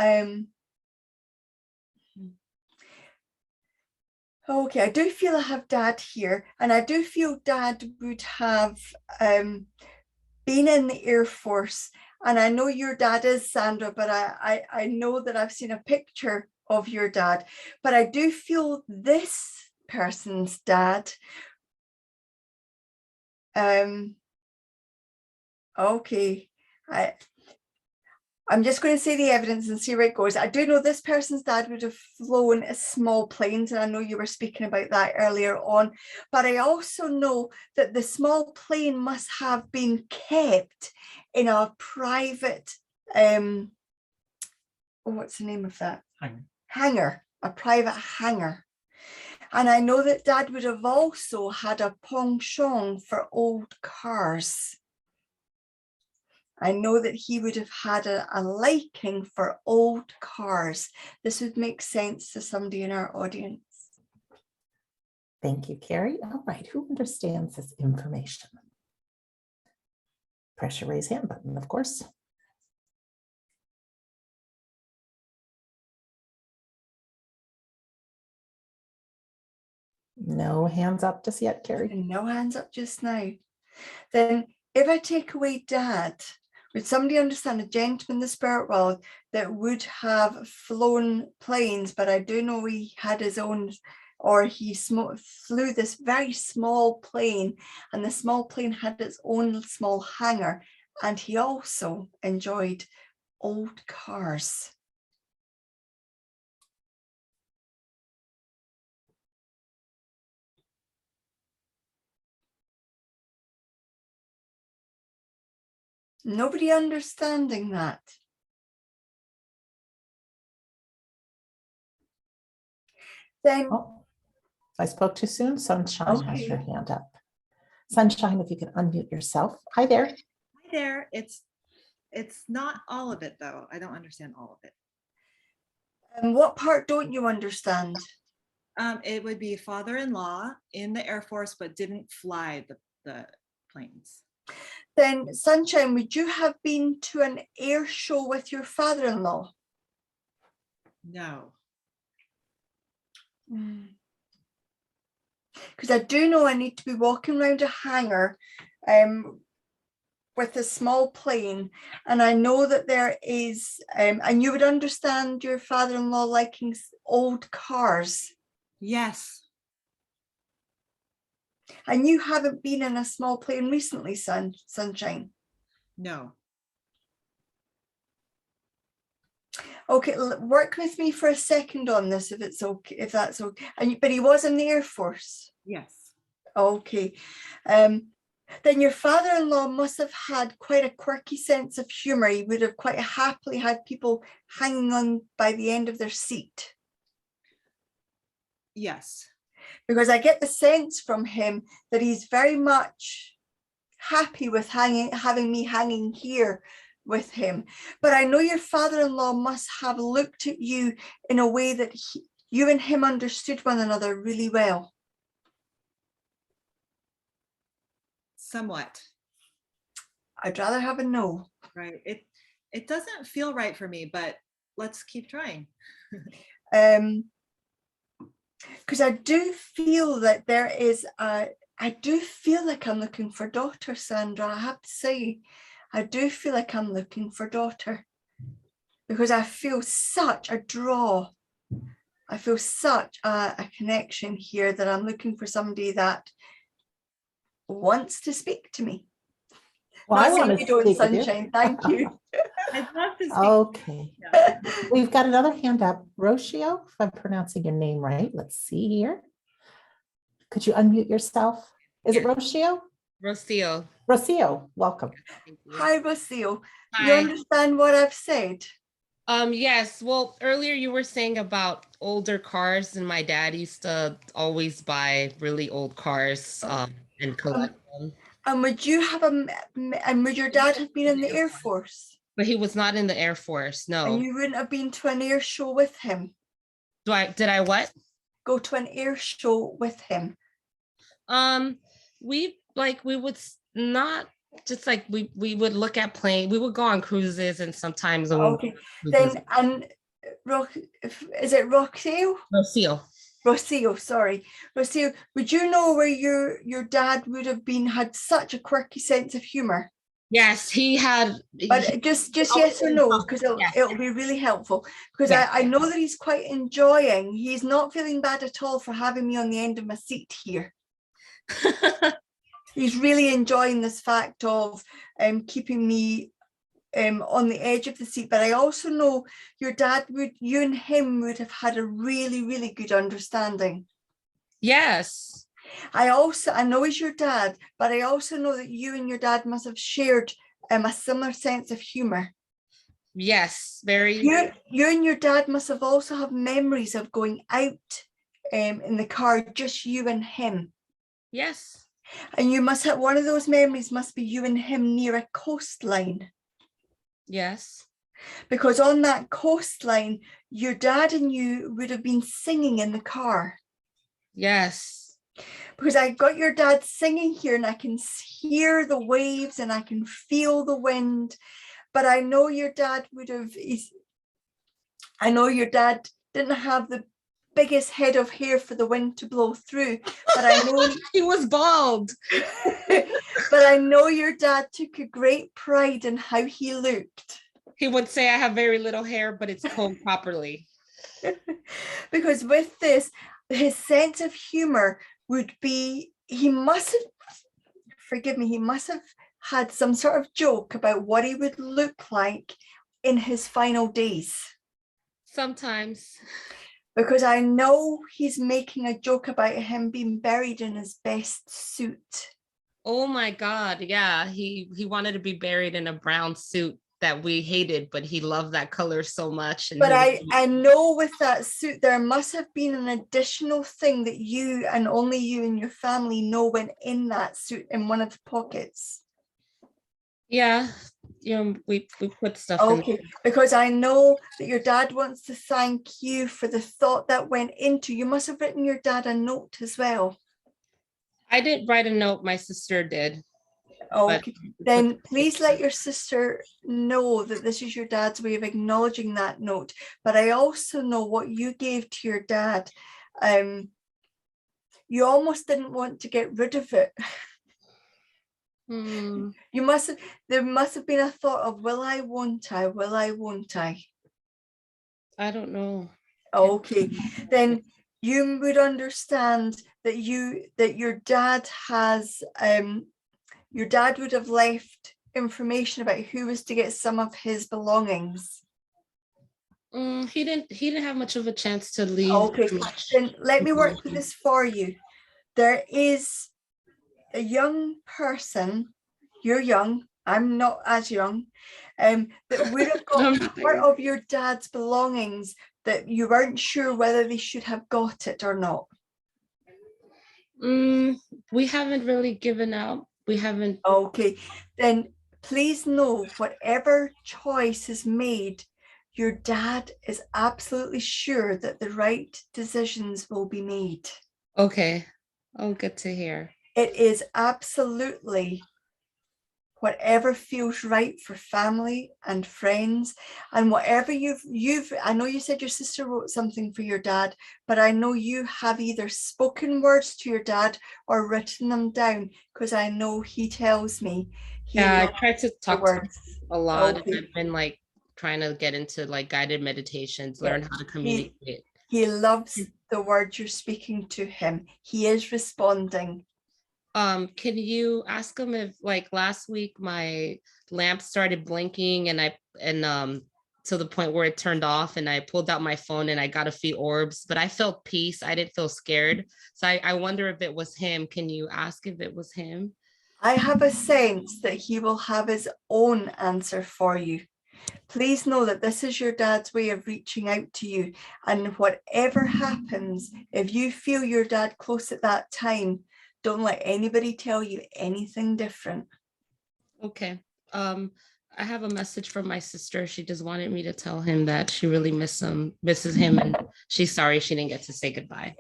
okay, I do feel I have Dad here, and I do feel Dad would have been in the Air Force. And I know your dad is Sandra, but I know that I've seen a picture of your dad, but I do feel this person's dad. Okay, I'm just going to say the evidence and see where it goes. I do know this person's dad would have flown small planes, and I know you were speaking about that earlier on, but I also know that the small plane must have been kept in a private, what's the name of that? Hangar, a private hangar. And I know that Dad would have also had a penchant for old cars. I know that he would have had a liking for old cars. This would make sense to somebody in our audience. Thank you, Carrie. All right, who understands this information? Press your raise hand button, of course. No hands up just yet, Carrie. And no hands up just now. Then if I take away Dad, would somebody understand a gentleman in the spirit world that would have flown planes, but I do know he had his own, or he flew this very small plane, and the small plane had its own small hangar, and he also enjoyed old cars. Nobody understanding that. Then, Oh, I spoke too soon. Sunshine has your hand up. Sunshine, if you can unmute yourself. Hi there. Hi there. It's not all of it though. I don't understand all of it. and what part don't you understand? It would be father-in-law in the Air Force, but didn't fly the planes. Then, Sunshine, would you have been to an air show with your father-in-law? No. Because I do know I need to be walking around a hangar with a small plane, and I know that there is, and you would understand your father-in-law liking old cars. Yes. And you haven't been in a small plane recently, Sunshine? No. Okay, work with me for a second on this, if it's okay, if that's okay. But he was in the Air Force. Yes. Okay. Then your father-in-law must have had quite a quirky sense of humor. He would have quite happily had people hanging on by the end of their seat. Yes. Because I get the sense from him that he's very much happy with having me hanging here with him. But I know your father-in-law must have looked at you in a way that you and him understood one another really well. Somewhat. I'd rather have a no. Right. It doesn't feel right for me, but let's keep trying. Because I do feel that there is I do feel like I'm looking for daughter, Sandra. I have to say, I do feel like I'm looking for daughter, because I feel such a draw. I feel such a connection here that I'm looking for somebody that wants to speak to me. Well, I Not want saying to you don't, speak with you. sunshine. Thank you. I'd love to speak. Okay, Yeah. we've got another hand up. Rocio, if I'm pronouncing your name right. Let's see here. Could you unmute yourself? Is it Rocio? Rocio. Rocio, welcome. Thank you. Hi, Basil. You Hi. understand what I've said? Yes. Well, earlier you were saying about older cars, and my dad used to always buy really old cars and collect them. And would you have and would your dad have been in the Air Force? But he was not in the Air Force. And No. you wouldn't have been to an air show with him? Did I what? Go to an air show with him? We would not just like we would look at plane. We would go on cruises, and sometimes Okay. Then, and is it Roxio? Rocio. Rocio, sorry. Rocio, would you know where your dad would have had such a quirky sense of humor? Yes, he had. But just yes or no, because it'll be really helpful. Because I know that he's quite enjoying. He's not feeling bad at all for having me on the end of my seat here. He's really enjoying this fact of keeping me on the edge of the seat. But I also know you and him would have had a really, really good understanding. Yes. I know he's your dad, but I also know that you and your dad must have shared a similar sense of humor. Yes, very. You and your dad must have also have memories of going out in the car, just you and him. Yes. And you must have, one of those memories must be you and him near a coastline. Yes. Because on that coastline, your dad and you would have been singing in the car. Yes. Because I got your dad singing here, and I can hear the waves and I can feel the wind. But I know your dad I know your dad didn't have the biggest head of hair for the wind to blow through, but I know he was bald. But I know your dad took a great pride in how he looked. He would say, I have very little hair, but it's combed properly. Because with this, his sense of humor would be, he must have had some sort of joke about what he would look like in his final days. Sometimes. Because I know he's making a joke about him being buried in his best suit. Oh my God. Yeah. He wanted to be buried in a brown suit that we hated, but he loved that color so much. And but I know with that suit, there must have been an additional thing that you and only you and your family know went in that suit in one of the pockets. Yeah. We put stuff in. Because I know that your dad wants to thank you for the thought that went into. You must have written your dad a note as well. I didn't write a note. My sister did. Okay, then please let your sister know that this is your dad's way of acknowledging that note. But I also know what you gave to your dad. You almost didn't want to get rid of it. There must have been a thought of, will I, won't I, will I, won't I? I don't know. Okay, then you would understand that your dad has your dad would have left information about who was to get some of his belongings. He didn't have much of a chance to leave. Okay, then let me work with this for you. There is a young person, you're young, I'm not as young, that would have got part of your dad's belongings that you weren't sure whether they should have got it or not? We haven't really given out. We haven't. Okay, then please know whatever choice is made, your dad is absolutely sure that the right decisions will be made. Okay. Oh, good to hear. It is absolutely whatever feels right for family and friends, and whatever you've I know you said your sister wrote something for your dad, but I know you have either spoken words to your dad or written them down, because I know he tells me he Yeah, loves I tried to the talk to him words. a lot. Okay. And I've been like trying to get into like guided meditations, learn how to communicate. He loves the words you're speaking to him. He is responding. Can you ask him if like last week my lamp started blinking and to the point where it turned off, and I pulled out my phone and I got a few orbs, but I felt peace. I didn't feel scared. So I wonder if it was him. Can you ask if it was him? I have a sense that he will have his own answer for you. Please know that this is your dad's way of reaching out to you. And whatever happens, if you feel your dad close at that time, don't let anybody tell you anything different. Okay. I have a message from my sister. She just wanted me to tell him that she really misses him, and she's sorry she didn't get to say goodbye.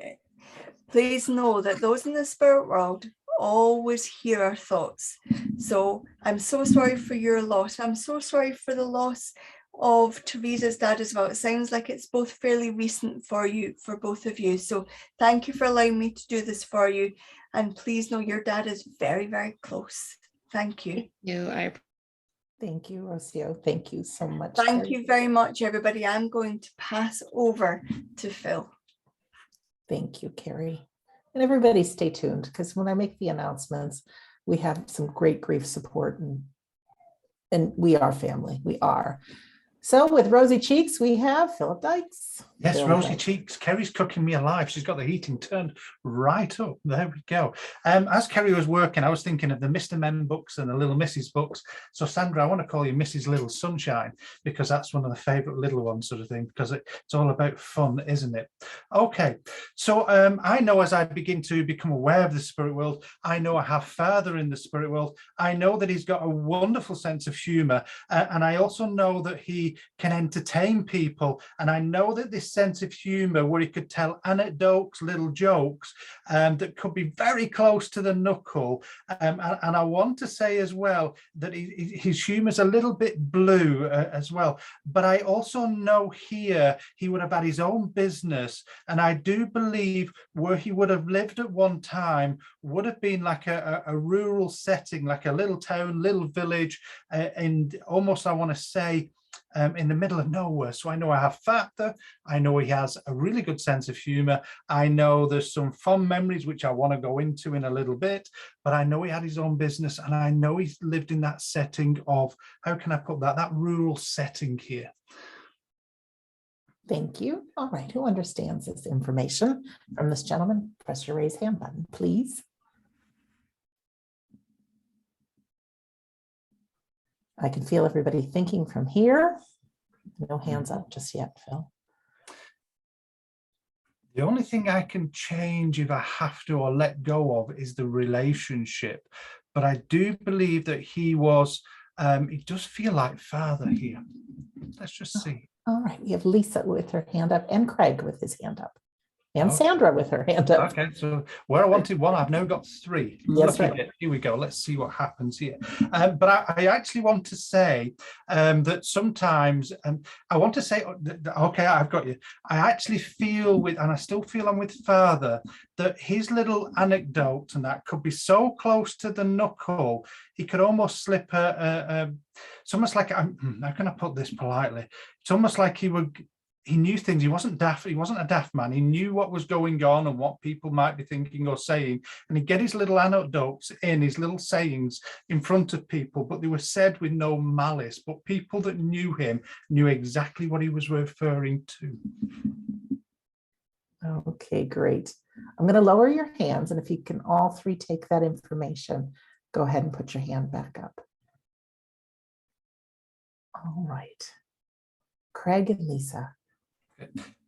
Please know that those in the spirit world always hear our thoughts. So I'm so sorry for your loss. I'm so sorry for the loss of Teresa's dad as well. It sounds like it's both fairly recent for you, for both of you. So thank you for allowing me to do this for you. And please know your dad is very, very close. Thank you. Thank you, Rocio. Thank you so much. Thank Carrie. you very much, everybody. I'm going to pass over to Phil. Thank you, Carrie. And everybody stay tuned, because when I make the announcements, we have some great grief support, and we are family. We are. So with rosy cheeks, we have Philip Dykes. Yes, Phil rosy Dykes. cheeks. Kerry's cooking me alive. She's got the heating turned right up. There we go. As Kerry was working, I was thinking of the Mr. Men books and the Little Mrs. books. So Sandra, I want to call you Mrs. Little Sunshine, because that's one of the favorite little ones, sort of thing, because it's all about fun, isn't it? Okay. So I know as I begin to become aware of the spirit world, I know I have Father in the spirit world. I know that he's got a wonderful sense of humor. And I also know that he can entertain people, and I know that this sense of humor where he could tell anecdotes, little jokes that could be very close to the knuckle, and I want to say as well that his humor is a little bit blue as well, but I also know here he would have had his own business, and I do believe where he would have lived at one time would have been like a rural setting, like a little town, little village, and almost I want to say in the middle of nowhere. So I know I have Father. I know he has a really good sense of humor. I know there's some fond memories which I want to go into in a little bit, but I know he had his own business, and I know he's lived in that setting of, how can I put that rural setting here. Thank you. All right, who understands this information from this gentleman? Press your raise hand button, please. I can feel everybody thinking from here. No hands up just yet, Phil. The only thing I can change if I have to or let go of is the relationship. But I do believe that he does feel like Father here. Let's just see. All right, we have Lisa with her hand up, and Craig with his hand up, and Sandra with her hand up. Okay, so where I wanted one, I've now got three. Yes, Lucky right. bit. Here we go. Let's see what happens here. But I actually want to say that sometimes, I want to say, okay, I've got you. I actually feel with, and I still feel I'm with Father, that his little anecdote and that could be so close to the knuckle, he could almost slip it's almost like, how can I put this politely? It's almost like he knew things. He wasn't daft. He wasn't a daft man. He knew what was going on and what people might be thinking or saying. And he'd get his little anecdotes in, his little sayings in front of people, but they were said with no malice. But people that knew him knew exactly what he was referring to. Okay, great. I'm going to lower your hands, and if you can all three take that information, go ahead and put your hand back up. All right. Craig and Lisa.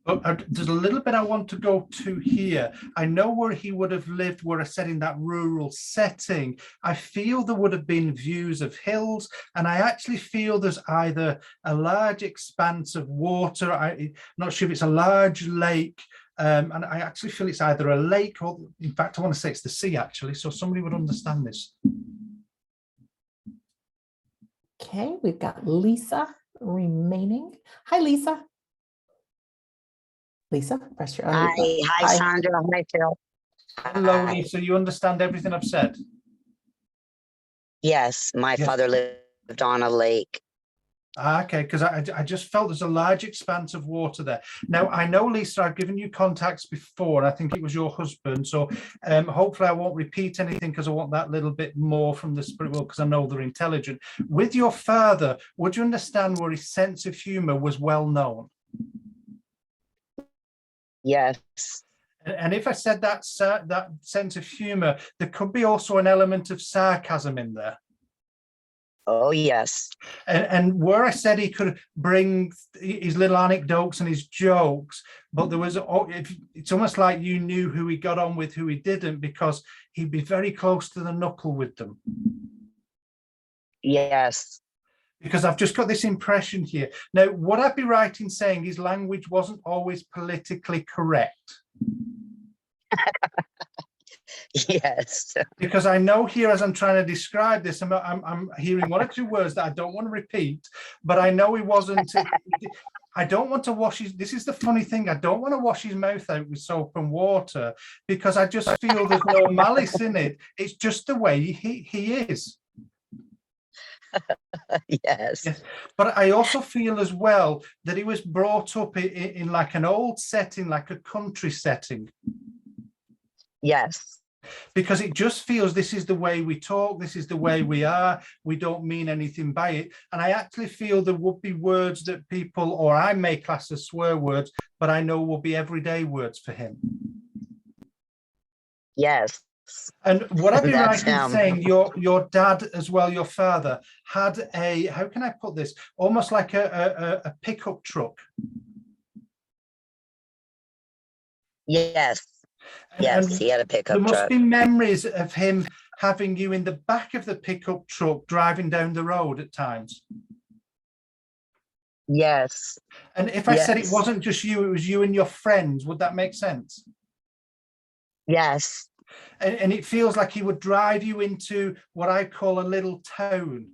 But there's a little bit I want to go to here. I know where he would have lived, where I said in that rural setting. I feel there would have been views of hills, and I actually feel there's either a large expanse of water. I'm not sure if it's a large lake, and I actually feel it's either a lake or, in fact, I want to say it's the sea, actually, so somebody would understand this. Okay, we've got Lisa remaining. Hi, Lisa. Lisa, press your unmute button. Hi, Sandra. Hi, Phil. Hello, Hi. Lisa. You understand everything I've said? Yes, my Yes. father lived on a lake. Okay, because I just felt there's a large expanse of water there. Now, I know, Lisa, I've given you contacts before, and I think it was your husband. So hopefully I won't repeat anything, because I want that little bit more from the spirit world, because I know they're intelligent. With your father, would you understand where his sense of humor was well known? Yes. And if I said that sense of humor, there could be also an element of sarcasm in there. Oh, yes. And where I said he could bring his little anecdotes and his jokes, but there was, it's almost like you knew who he got on with, who he didn't, because he'd be very close to the knuckle with them. Yes. Because I've just got this impression here. Now, would I be right in saying his language wasn't always politically correct? Yes. Because I know here, as I'm trying to describe this, I'm hearing one or two words that I don't want to repeat, but I know he wasn't. I don't want to wash his, this is the funny thing, I don't want to wash his mouth out with soap and water, because I just feel there's no malice in it. It's just the way he is. Yes. Yes. But I also feel as well that he was brought up in like an old setting, like a country setting. Yes. Because it just feels this is the way we talk, this is the way we are, we don't mean anything by it. And I actually feel there would be words that people, or I may class as swear words, but I know will be everyday words for him. Yes. And would I be right in him. saying your dad as well, your father, had a, how can I put this, almost like a pickup truck? Yes. Yes, And he had a pickup there must truck. be memories of him having you in the back of the pickup truck driving down the road at times. Yes. And if I said it wasn't just you, it was you and your friends, would that make sense? Yes. And it feels like he would drive you into what I call a little town.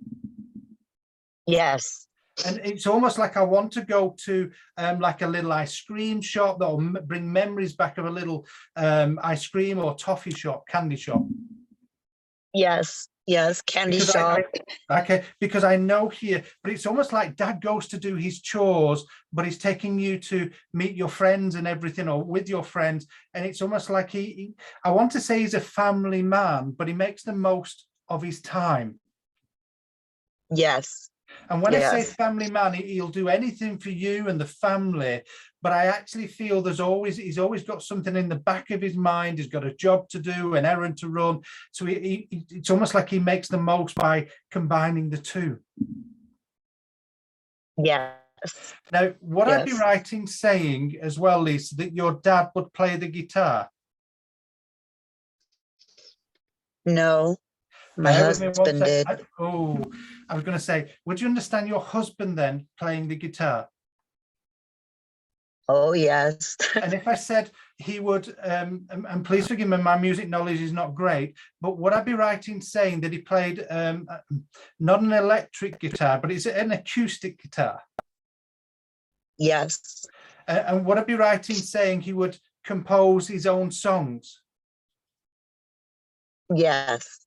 Yes. And it's almost like I want to go to like a little ice cream shop that will bring memories back of a little ice cream or toffee shop, candy shop. Yes. Yes. Candy Because shop. Okay, because I know here, but it's almost like dad goes to do his chores, but he's taking you to meet your friends and everything, or with your friends. And it's almost like I want to say he's a family man, but he makes the most of his time. Yes. And when I say family man, he'll do anything for you and the family. But I actually feel he's always got something in the back of his mind. He's got a job to do, an errand to run. So it's almost like he makes the most by combining the two. Yes. Now, would I be right in saying as well, Lisa, that your dad would play the guitar? No. My husband did. I was going to say, would you understand your husband then playing the guitar? Oh, yes. And if I said he would, and please forgive me, my music knowledge is not great, but would I be right in saying that he played not an electric guitar, but it's an acoustic guitar? Yes. And would I be right in saying he would compose his own songs? Yes.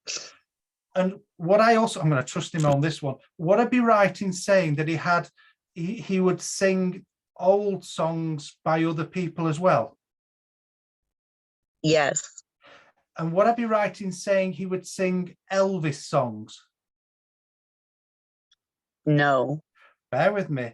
And what I'm going to trust him on this one. Would I be right in saying that he would sing old songs by other people as well? Yes. And would I be right in saying he would sing Elvis songs? No. Bear with me.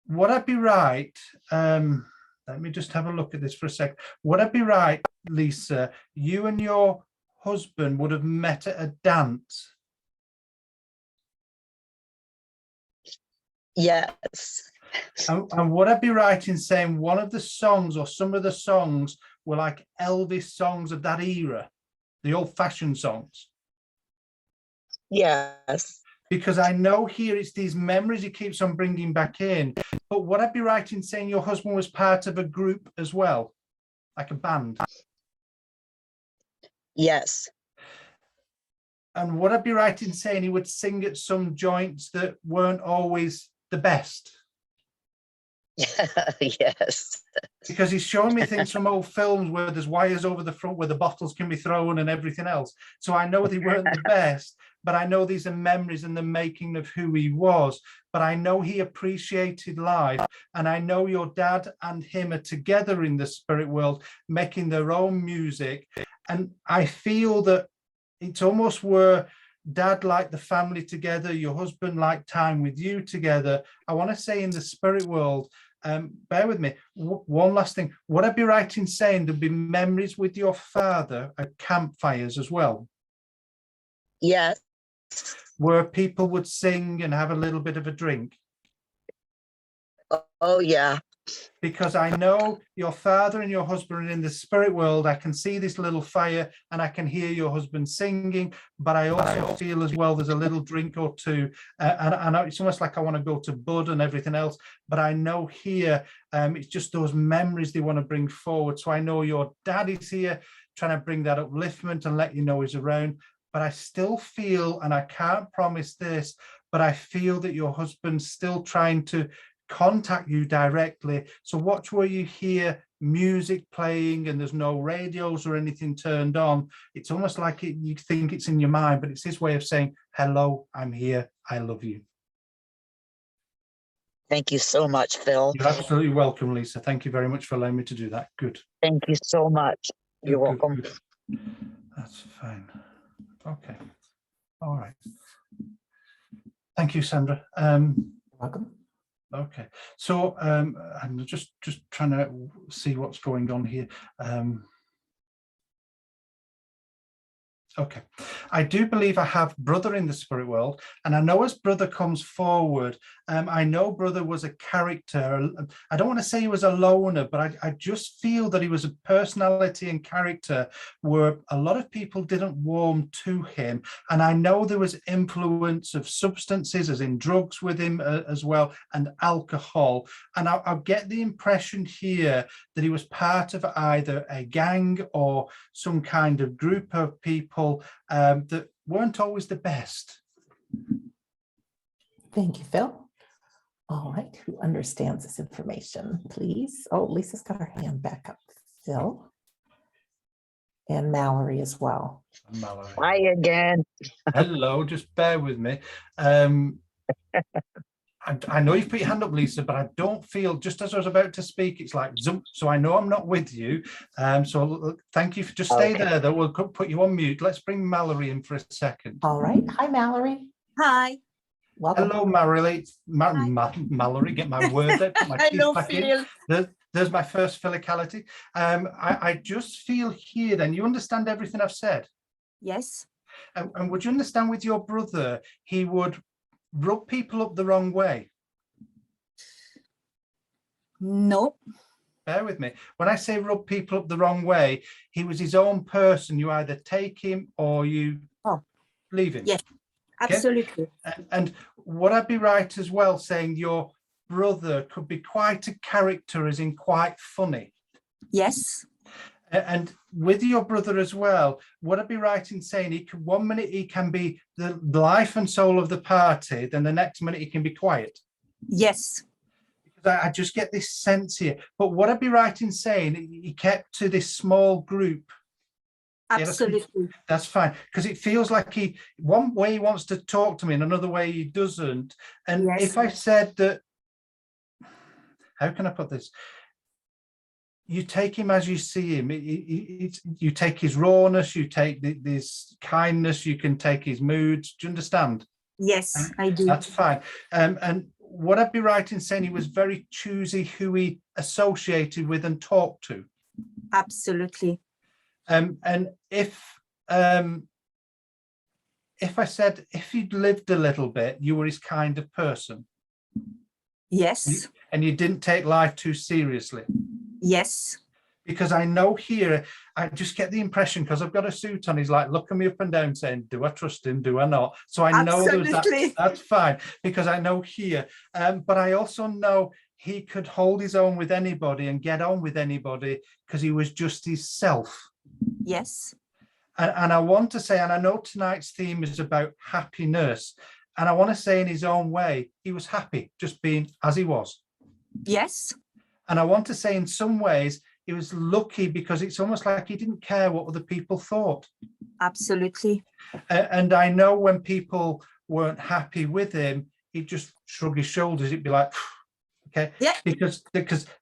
Would I be right? Now let me just have a look at this for a sec. Would I be right, Lisa? You and your husband would have met at a dance. Yes. And would I be right in saying one of the songs or some of the songs were like Elvis songs of that era, the old-fashioned songs? Yes. Because I know here it's these memories he keeps on bringing back in. But would I be right in saying your husband was part of a group as well, like a band? Yes. And would I be right in saying he would sing at some joints that weren't always the best? Yes. Because he's showing me things from old films where there's wires over the front where the bottles can be thrown and everything else. So I know they weren't the best, but I know these are memories and the making of who he was. But I know he appreciated life. And I know your dad and him are together in the spirit world, making their own music. And I feel that it's almost where dad liked the family together, your husband liked time with you together. I want to say in the spirit world, bear with me, one last thing. Would I be right in saying there'd be memories with your father at campfires as well? Yes. Where people would sing and have a little bit of a drink? Oh, yeah. Because I know your father and your husband are in the spirit world. I can see this little fire and I can hear your husband singing, but I also feel as well there's a little drink or two. And I know it's almost like I want to go to bud and everything else, but I know here it's just those memories they want to bring forward. So I know your dad is here trying to bring that upliftment and let you know he's around. But I still feel, and I can't promise this, but I feel that your husband's still trying to contact you directly. So watch where you hear music playing and there's no radios or anything turned on. It's almost like you think it's in your mind, but it's his way of saying, hello, I'm here, I love you. Thank you so much, Phil. You're absolutely welcome, Lisa. Thank you very much for allowing me to do that. Good. Thank you so much. You're Good, welcome. good. That's fine. Okay. All right. Thank you, Sandra. Welcome. Okay, so I'm just trying to see what's going on here. Okay, I do believe I have Brother in the spirit world, and I know as Brother comes forward, I know Brother was a character. I don't want to say he was a loner, but I just feel that he was a personality and character where a lot of people didn't warm to him. And I know there was influence of substances, as in drugs, with him as well, and alcohol. And I'll get the impression here that he was part of either a gang or some kind of group of people that weren't always the best. Thank you, Phil. All right, who understands this information, please? Oh, Lisa's got her hand back up. Phil. And Mallory as well. Mallory. Hi again. Hello, just bear with me. I know you've put your hand up, Lisa, but I don't feel, just as I was about to speak, it's like zoom. So I know I'm not with you. So thank you for just stay there, though. We'll put you on mute. Let's bring Mallory in for a second. All right. Hi, Mallory. Hi. Welcome. Hello, Mallory. Mallory, get my words out. Put my teeth back in. There's my first physicality. I just feel here, then, you understand everything I've said? Yes. And would you understand with your brother, he would rub people up the wrong way? No. Bear with me. When I say rub people up the wrong way, he was his own person. You either take him or you leave him. Yes, Okay? absolutely. And would I be right as well saying your brother could be quite a character, as in quite funny? Yes. And with your brother as well, would I be right in saying he could, 1 minute he can be the life and soul of the party, then the next minute he can be quiet? Yes. Because I just get this sense here. But would I be right in saying he kept to this small group? Absolutely. Yeah, that's fine, because it feels like one way he wants to talk to me and another way he doesn't. And Yes. if I said that, how can I put this? You take him as you see him. You take his rawness, you take this kindness, you can take his moods. Do you understand? Yes, I do. That's fine. And would I be right in saying he was very choosy who he associated with and talked to? Absolutely. And if I said, if you'd lived a little bit, you were his kind of person, Yes. and you didn't take life too seriously. Yes. Because I know here, I just get the impression, because I've got a suit on, he's like looking me up and down saying, do I trust him, do I not? So I know there was that, Absolutely. that's fine, because I know here, but I also know he could hold his own with anybody and get on with anybody, because he was just himself. Yes. And I want to say, and I know tonight's theme is about happiness, and I want to say in his own way, he was happy just being as he was. Yes. And I want to say in some ways, he was lucky, because it's almost like he didn't care what other people thought. Absolutely. And I know when people weren't happy with him, he'd just shrug his shoulders. He'd be like, okay, Yeah. because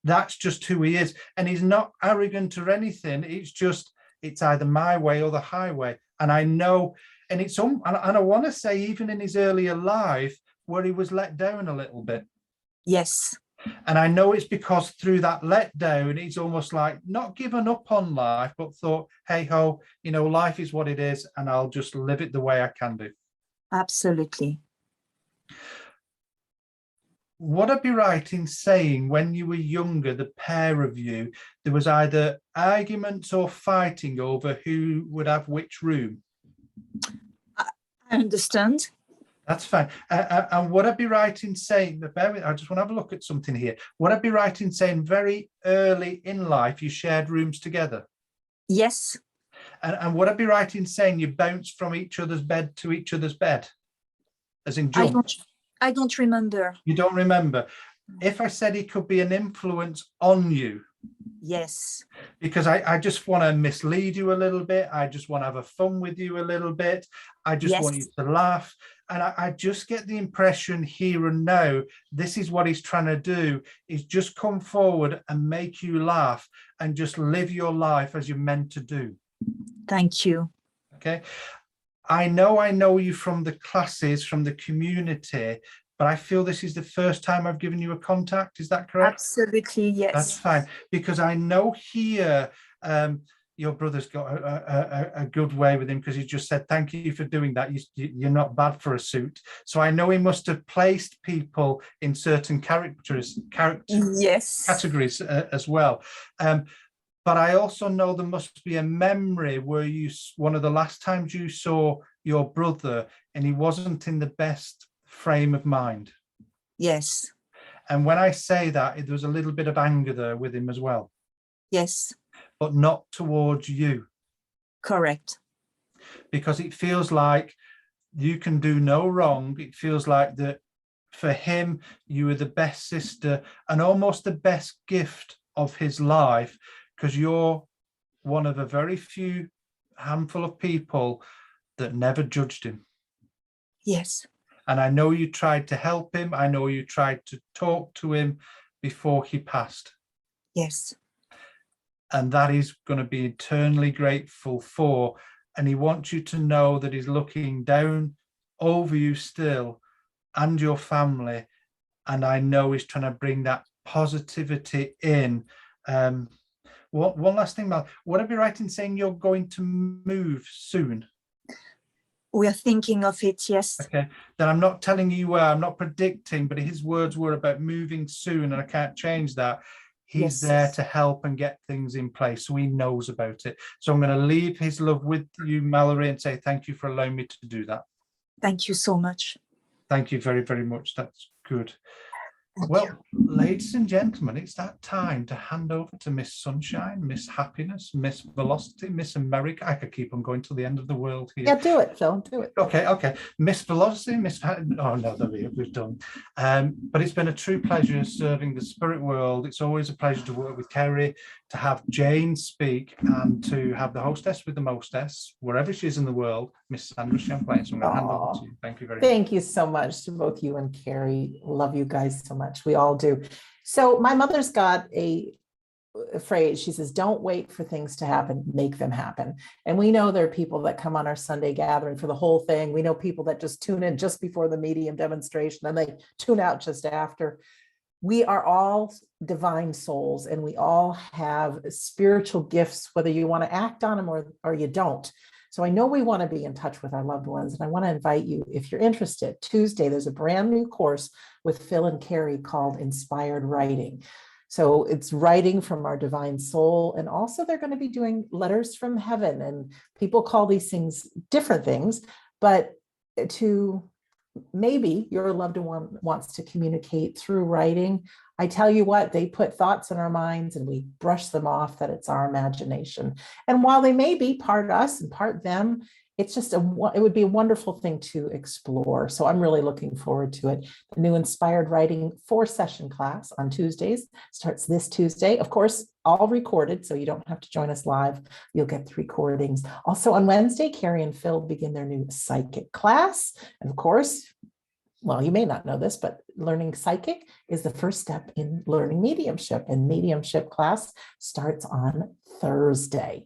that's just who he is. And he's not arrogant or anything. It's just, it's either my way or the highway. And I know, and it's and I want to say even in his earlier life where he was let down a little bit. Yes. And I know it's because through that letdown, he's almost like not given up on life, but thought, hey ho, you know, life is what it is, and I'll just live it the way I can do. Absolutely. Would I be right in saying when you were younger, the pair of you, there was either arguments or fighting over who would have which room? I understand. That's fine. And would I be right in saying, I just want to have a look at something here. Would I be right in saying very early in life you shared rooms together? Yes. And would I be right in saying you bounced from each other's bed to each other's bed? As in jump? I don't remember. You don't remember? If I said he could be an influence on you, Yes. because I just want to mislead you a little bit. I just want to have a fun with you a little bit. I just want you to laugh. And I just get the impression here and now, this is what he's trying to do, is just come forward and make you laugh and just live your life as you're meant to do. Thank you. Okay. I know you from the classes, from the community, but I feel this is the first time I've given you a contact. Is that correct? Absolutely, yes. That's fine, because I know here your brother's got a good way with him, because he just said, thank you for doing that. You're not bad for a suit. So I know he must have placed people in certain Yes. categories as well. But I also know there must be a memory where one of the last times you saw your brother and he wasn't in the best frame of mind. Yes. And when I say that, there was a little bit of anger there with him as well. Yes. But not towards you. Correct. Because it feels like you can do no wrong. It feels like that for him, you were the best sister and almost the best gift of his life, because you're one of a very few handful of people that never judged him. Yes. And I know you tried to help him. I know you tried to talk to him before he passed. Yes. And that he's going to be eternally grateful for. And he wants you to know that he's looking down over you still and your family. And I know he's trying to bring that positivity in. One last thing, Mal, would I be right in saying you're going to move soon? We are thinking of it, yes. Okay, then I'm not telling you where, I'm not predicting, but his words were about moving soon, and I can't change that. He's there to help and get things in place, so he knows about it. So I'm going to leave his love with you, Mallory, and say thank you for allowing me to do that. Thank you so much. Thank you very, very much. That's good. Well, ladies and gentlemen, it's that time to hand over to Miss Sunshine, Miss Happiness, Miss Velocity, Miss America. I could keep on going till the end of the world here. Yeah, do it, Phil, do it. Okay. Miss Velocity, oh no, we've done. But it's been a true pleasure serving the spirit world. It's always a pleasure to work with Kerry, to have Jane speak, and to have the hostess with the mostess, wherever she is in the world, Miss Sandra Champlain. So I'm going to hand over to you. Thank you very much. Thank you so much to both you and Carrie. Love you guys so much. We all do. So my mother's got a phrase. She says, don't wait for things to happen, make them happen. And we know there are people that come on our Sunday gathering for the whole thing. We know people that just tune in just before the medium demonstration and they tune out just after. We are all divine souls and we all have spiritual gifts, whether you want to act on them or you don't. So I know we want to be in touch with our loved ones, and I want to invite you, if you're interested, Tuesday, there's a brand new course with Phil and Carrie called Inspired Writing. So it's writing from our divine soul. And also they're going to be doing letters from heaven, and people call these things different things, but to maybe your loved one wants to communicate through writing. I tell you what, they put thoughts in our minds and we brush them off that it's our imagination. And while they may be part us and part them, it's just it would be a wonderful thing to explore. So I'm really looking forward to it. The new Inspired Writing 4-session class on Tuesdays starts this Tuesday. Of course, all recorded, so you don't have to join us live. You'll get the recordings. Also on Wednesday, Carrie and Phil begin their new psychic class. And of course, well, you may not know this, but learning psychic is the first step in learning mediumship, and mediumship class starts on Thursday.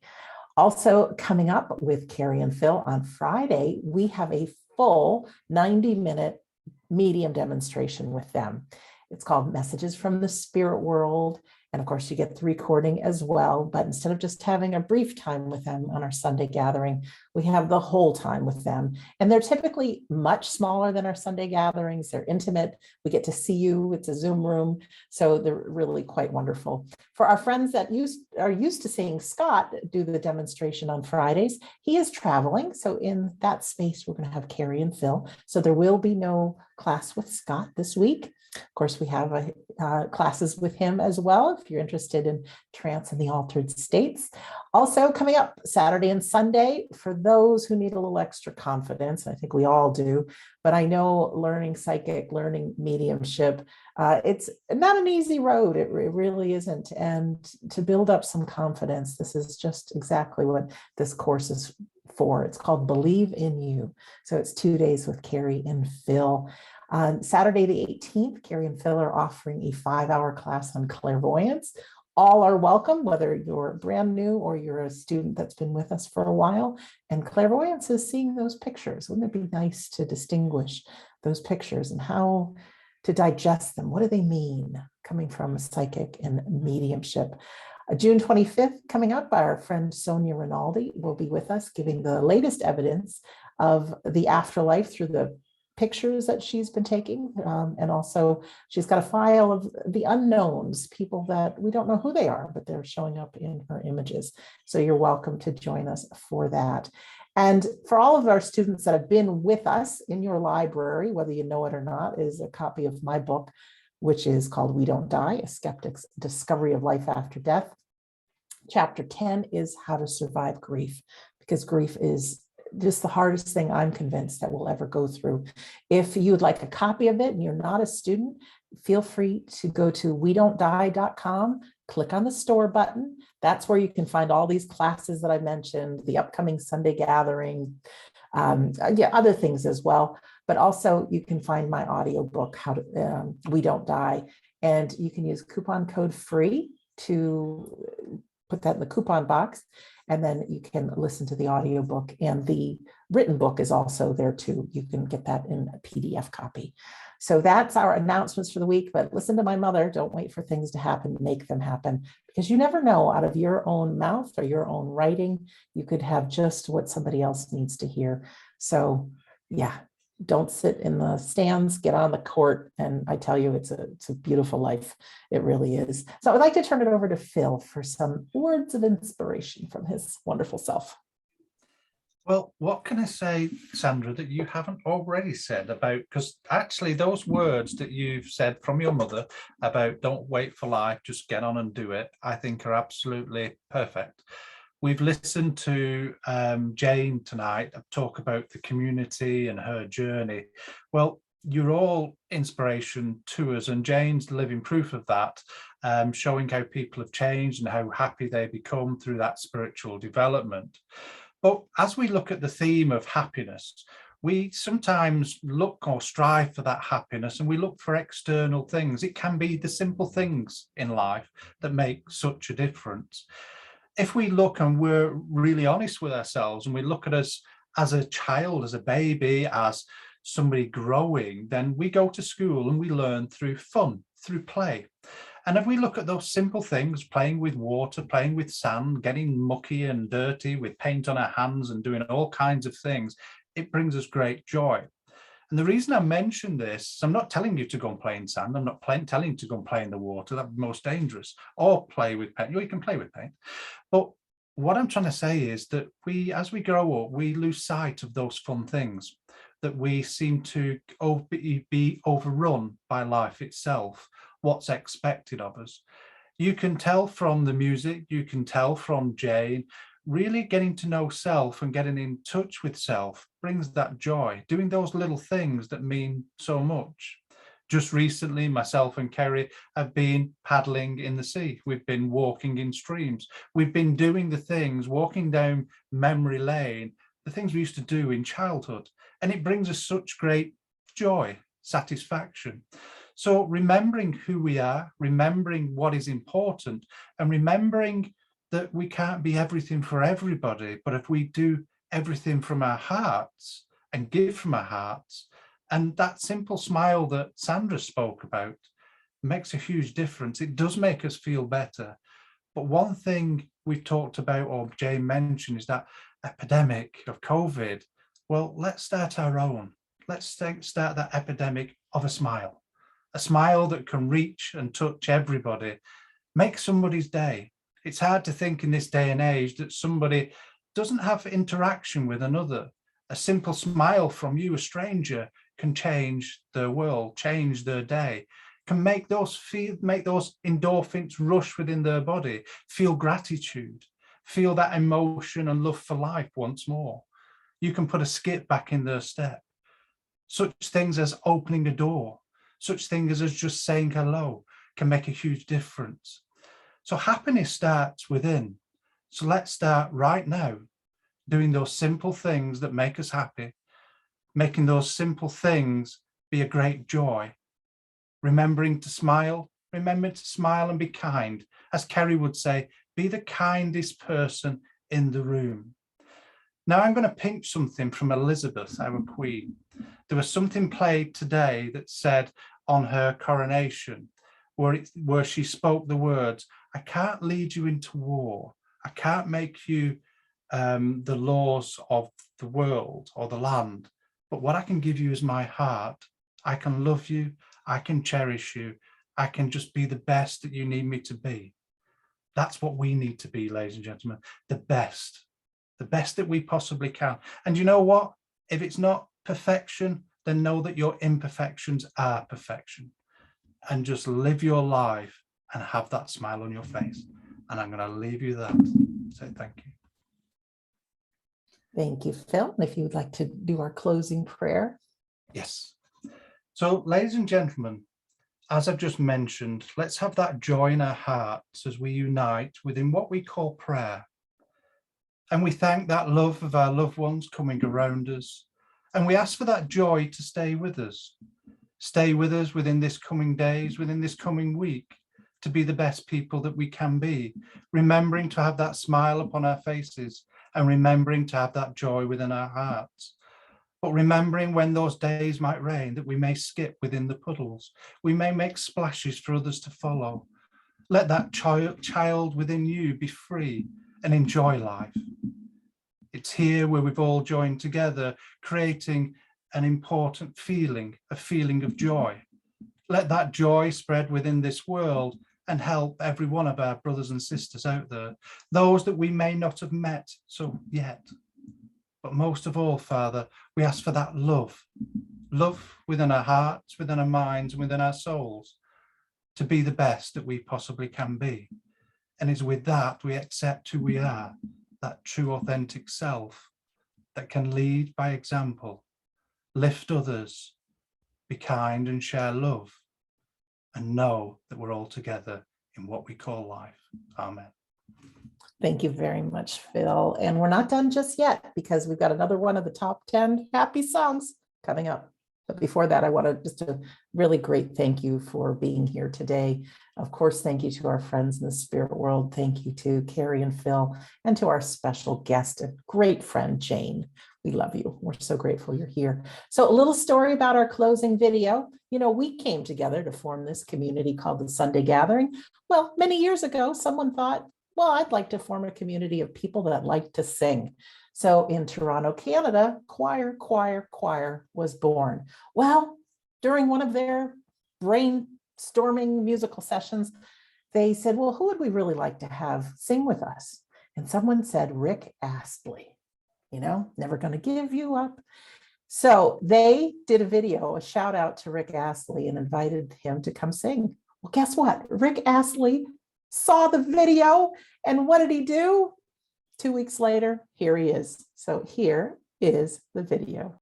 Also coming up with Carrie and Phil on Friday, we have a full 90-minute medium demonstration with them. It's called Messages from the Spirit World. And of course, you get the recording as well. But instead of just having a brief time with them on our Sunday gathering, we have the whole time with them. And they're typically much smaller than our Sunday gatherings. They're intimate. We get to see you. It's a Zoom room. So they're really quite wonderful. For our friends that are used to seeing Scott do the demonstration on Fridays, he is traveling. So in that space, we're going to have Carrie and Phil. So there will be no class with Scott this week. Of course, we have classes with him as well, if you're interested in trance and the altered states. Also coming up Saturday and Sunday, for those who need a little extra confidence, I think we all do, but I know learning psychic, learning mediumship, it's not an easy road. It really isn't. And to build up some confidence, this is just exactly what this course is for. It's called Believe in You. So it's 2 days with Carrie and Phil. On Saturday, the 18th, Carrie and Phil are offering a 5-hour class on clairvoyance. All are welcome, whether you're brand new or you're a student that's been with us for a while. And clairvoyance is seeing those pictures. Wouldn't it be nice to distinguish those pictures and how to digest them? What do they mean coming from psychic and mediumship? June 25th, coming up, our friend Sonia Rinaldi will be with us giving the latest evidence of the afterlife through the pictures that she's been taking. And also she's got a file of the unknowns, people that we don't know who they are, but they're showing up in her images. So you're welcome to join us for that. And for all of our students that have been with us, in your library, whether you know it or not, is a copy of my book, which is called We Don't Die, A Skeptic's Discovery of Life After Death. Chapter 10 is How to Survive Grief, because grief is just the hardest thing I'm convinced that we'll ever go through. If you'd like a copy of it and you're not a student, feel free to go to wedon'tdie.com, click on the store button. That's where you can find all these classes that I mentioned, the upcoming Sunday gathering, other things as well. But also you can find my audiobook, How to We Don't Die, and you can use coupon code FREE to put that in the coupon box. And then you can listen to the audiobook, and the written book is also there too. You can get that in a PDF copy. So that's our announcements for the week. But listen to my mother, don't wait for things to happen, make them happen, because you never know, out of your own mouth or your own writing, you could have just what somebody else needs to hear. So yeah, don't sit in the stands, get on the court. And I tell you, it's a beautiful life. It really is. So I'd like to turn it over to Phil for some words of inspiration from his wonderful self. Well, what can I say, Sandra, that you haven't already said about, because actually those words that you've said from your mother about don't wait for life, just get on and do it, I think are absolutely perfect. We've listened to Jane tonight talk about the community and her journey. Well, you're all inspiration to us, and Jane's living proof of that, showing how people have changed and how happy they become through that spiritual development. But as we look at the theme of happiness, We sometimes look or strive for that happiness, and we look for external things. It can be the simple things in life that make such a difference. If we look and we're really honest with ourselves, and we look at us as a child, as a baby, as somebody growing, then we go to school and we learn through fun, through play. And if we look at those simple things, playing with water, playing with sand, getting mucky and dirty with paint on our hands and doing all kinds of things, it brings us great joy. And the reason I mention this, I'm not telling you to go and play in sand. I'm not telling you to go and play in the water. That would be most dangerous. Or play with paint. You can play with paint. But what I'm trying to say is that as we grow up, we lose sight of those fun things, that we seem to be overrun by life itself, what's expected of us. You can tell from the music, you can tell from Jane, really getting to know self and getting in touch with self brings that joy, doing those little things that mean so much. Just recently, myself and Kerry have been paddling in the sea. We've been walking in streams. We've been doing the things, walking down memory lane, the things we used to do in childhood. And it brings us such great joy, satisfaction. So remembering who we are, remembering what is important, and remembering that we can't be everything for everybody, but if we do everything from our hearts and give from our hearts, and that simple smile that Sandra spoke about makes a huge difference. It does make us feel better. But one thing we've talked about, or Jane mentioned, is that epidemic of COVID. Well, let's start our own. Let's start that epidemic of a smile that can reach and touch everybody, make somebody's day. It's hard to think in this day and age that somebody doesn't have interaction with another. A simple smile from you, a stranger, can change their world, change their day, can make those endorphins rush within their body, feel gratitude, feel that emotion and love for life once more. You can put a skip back in their step. Such things as opening a door, such things as just saying hello can make a huge difference. So happiness starts within. So let's start right now doing those simple things that make us happy, making those simple things be a great joy. Remembering to smile, remember to smile and be kind. As Kerry would say, be the kindest person in the room. Now I'm going to pinch something from Elizabeth, our Queen. There was something played today that said on her coronation, where she spoke the words, I can't lead you into war. I can't make you the laws of the world or the land. But what I can give you is my heart. I can love you. I can cherish you. I can just be the best that you need me to be. That's what we need to be, ladies and gentlemen, the best that we possibly can. And you know what? If it's not perfection, then know that your imperfections are perfection. And just live your life and have that smile on your face. And I'm going to leave you that. Say thank you. Thank you, Phil. And if you would like to do our closing prayer. Yes. So, ladies and gentlemen, as I've just mentioned, let's have that joy in our hearts as we unite within what we call prayer. And we thank that love of our loved ones coming around us. And we ask for that joy to stay with us. Stay with us within this coming days, within this coming week, to be the best people that we can be, remembering to have that smile upon our faces and remembering to have that joy within our hearts. But remembering when those days might rain, that we may skip within the puddles. We may make splashes for others to follow. Let that child within you be free and enjoy life. It's here where we've all joined together, creating an important feeling, a feeling of joy. Let that joy spread within this world and help every one of our brothers and sisters out there, those that we may not have met so yet. But most of all, Father, we ask for that love within our hearts, within our minds, and within our souls, to be the best that we possibly can be. And it's with that we accept who we are, that true authentic self that can lead by example, lift others, be kind and share love, and know that we're all together in what we call life. Amen. Thank you very much, Phil. And we're not done just yet because we've got another one of the top 10 happy songs coming up. But before that, I want to just a really great thank you for being here today. Of course, thank you to our friends in the spirit world. Thank you to Carrie and Phil, and to our special guest, a great friend, Jane. We love you. We're so grateful you're here. So a little story about our closing video. You know, we came together to form this community called the Sunday Gathering. Well, many years ago, someone thought, well, I'd like to form a community of people that like to sing. So in Toronto, Canada, Choir was born. Well, during one of their brainstorming musical sessions, they said, well, who would we really like to have sing with us? And someone said, Rick Astley, you know, never going to give you up. So they did a video, a shout out to Rick Astley, and invited him to come sing. Well, guess what? Rick Astley saw the video, and what did he do? 2 weeks later, here he is. So here is the video.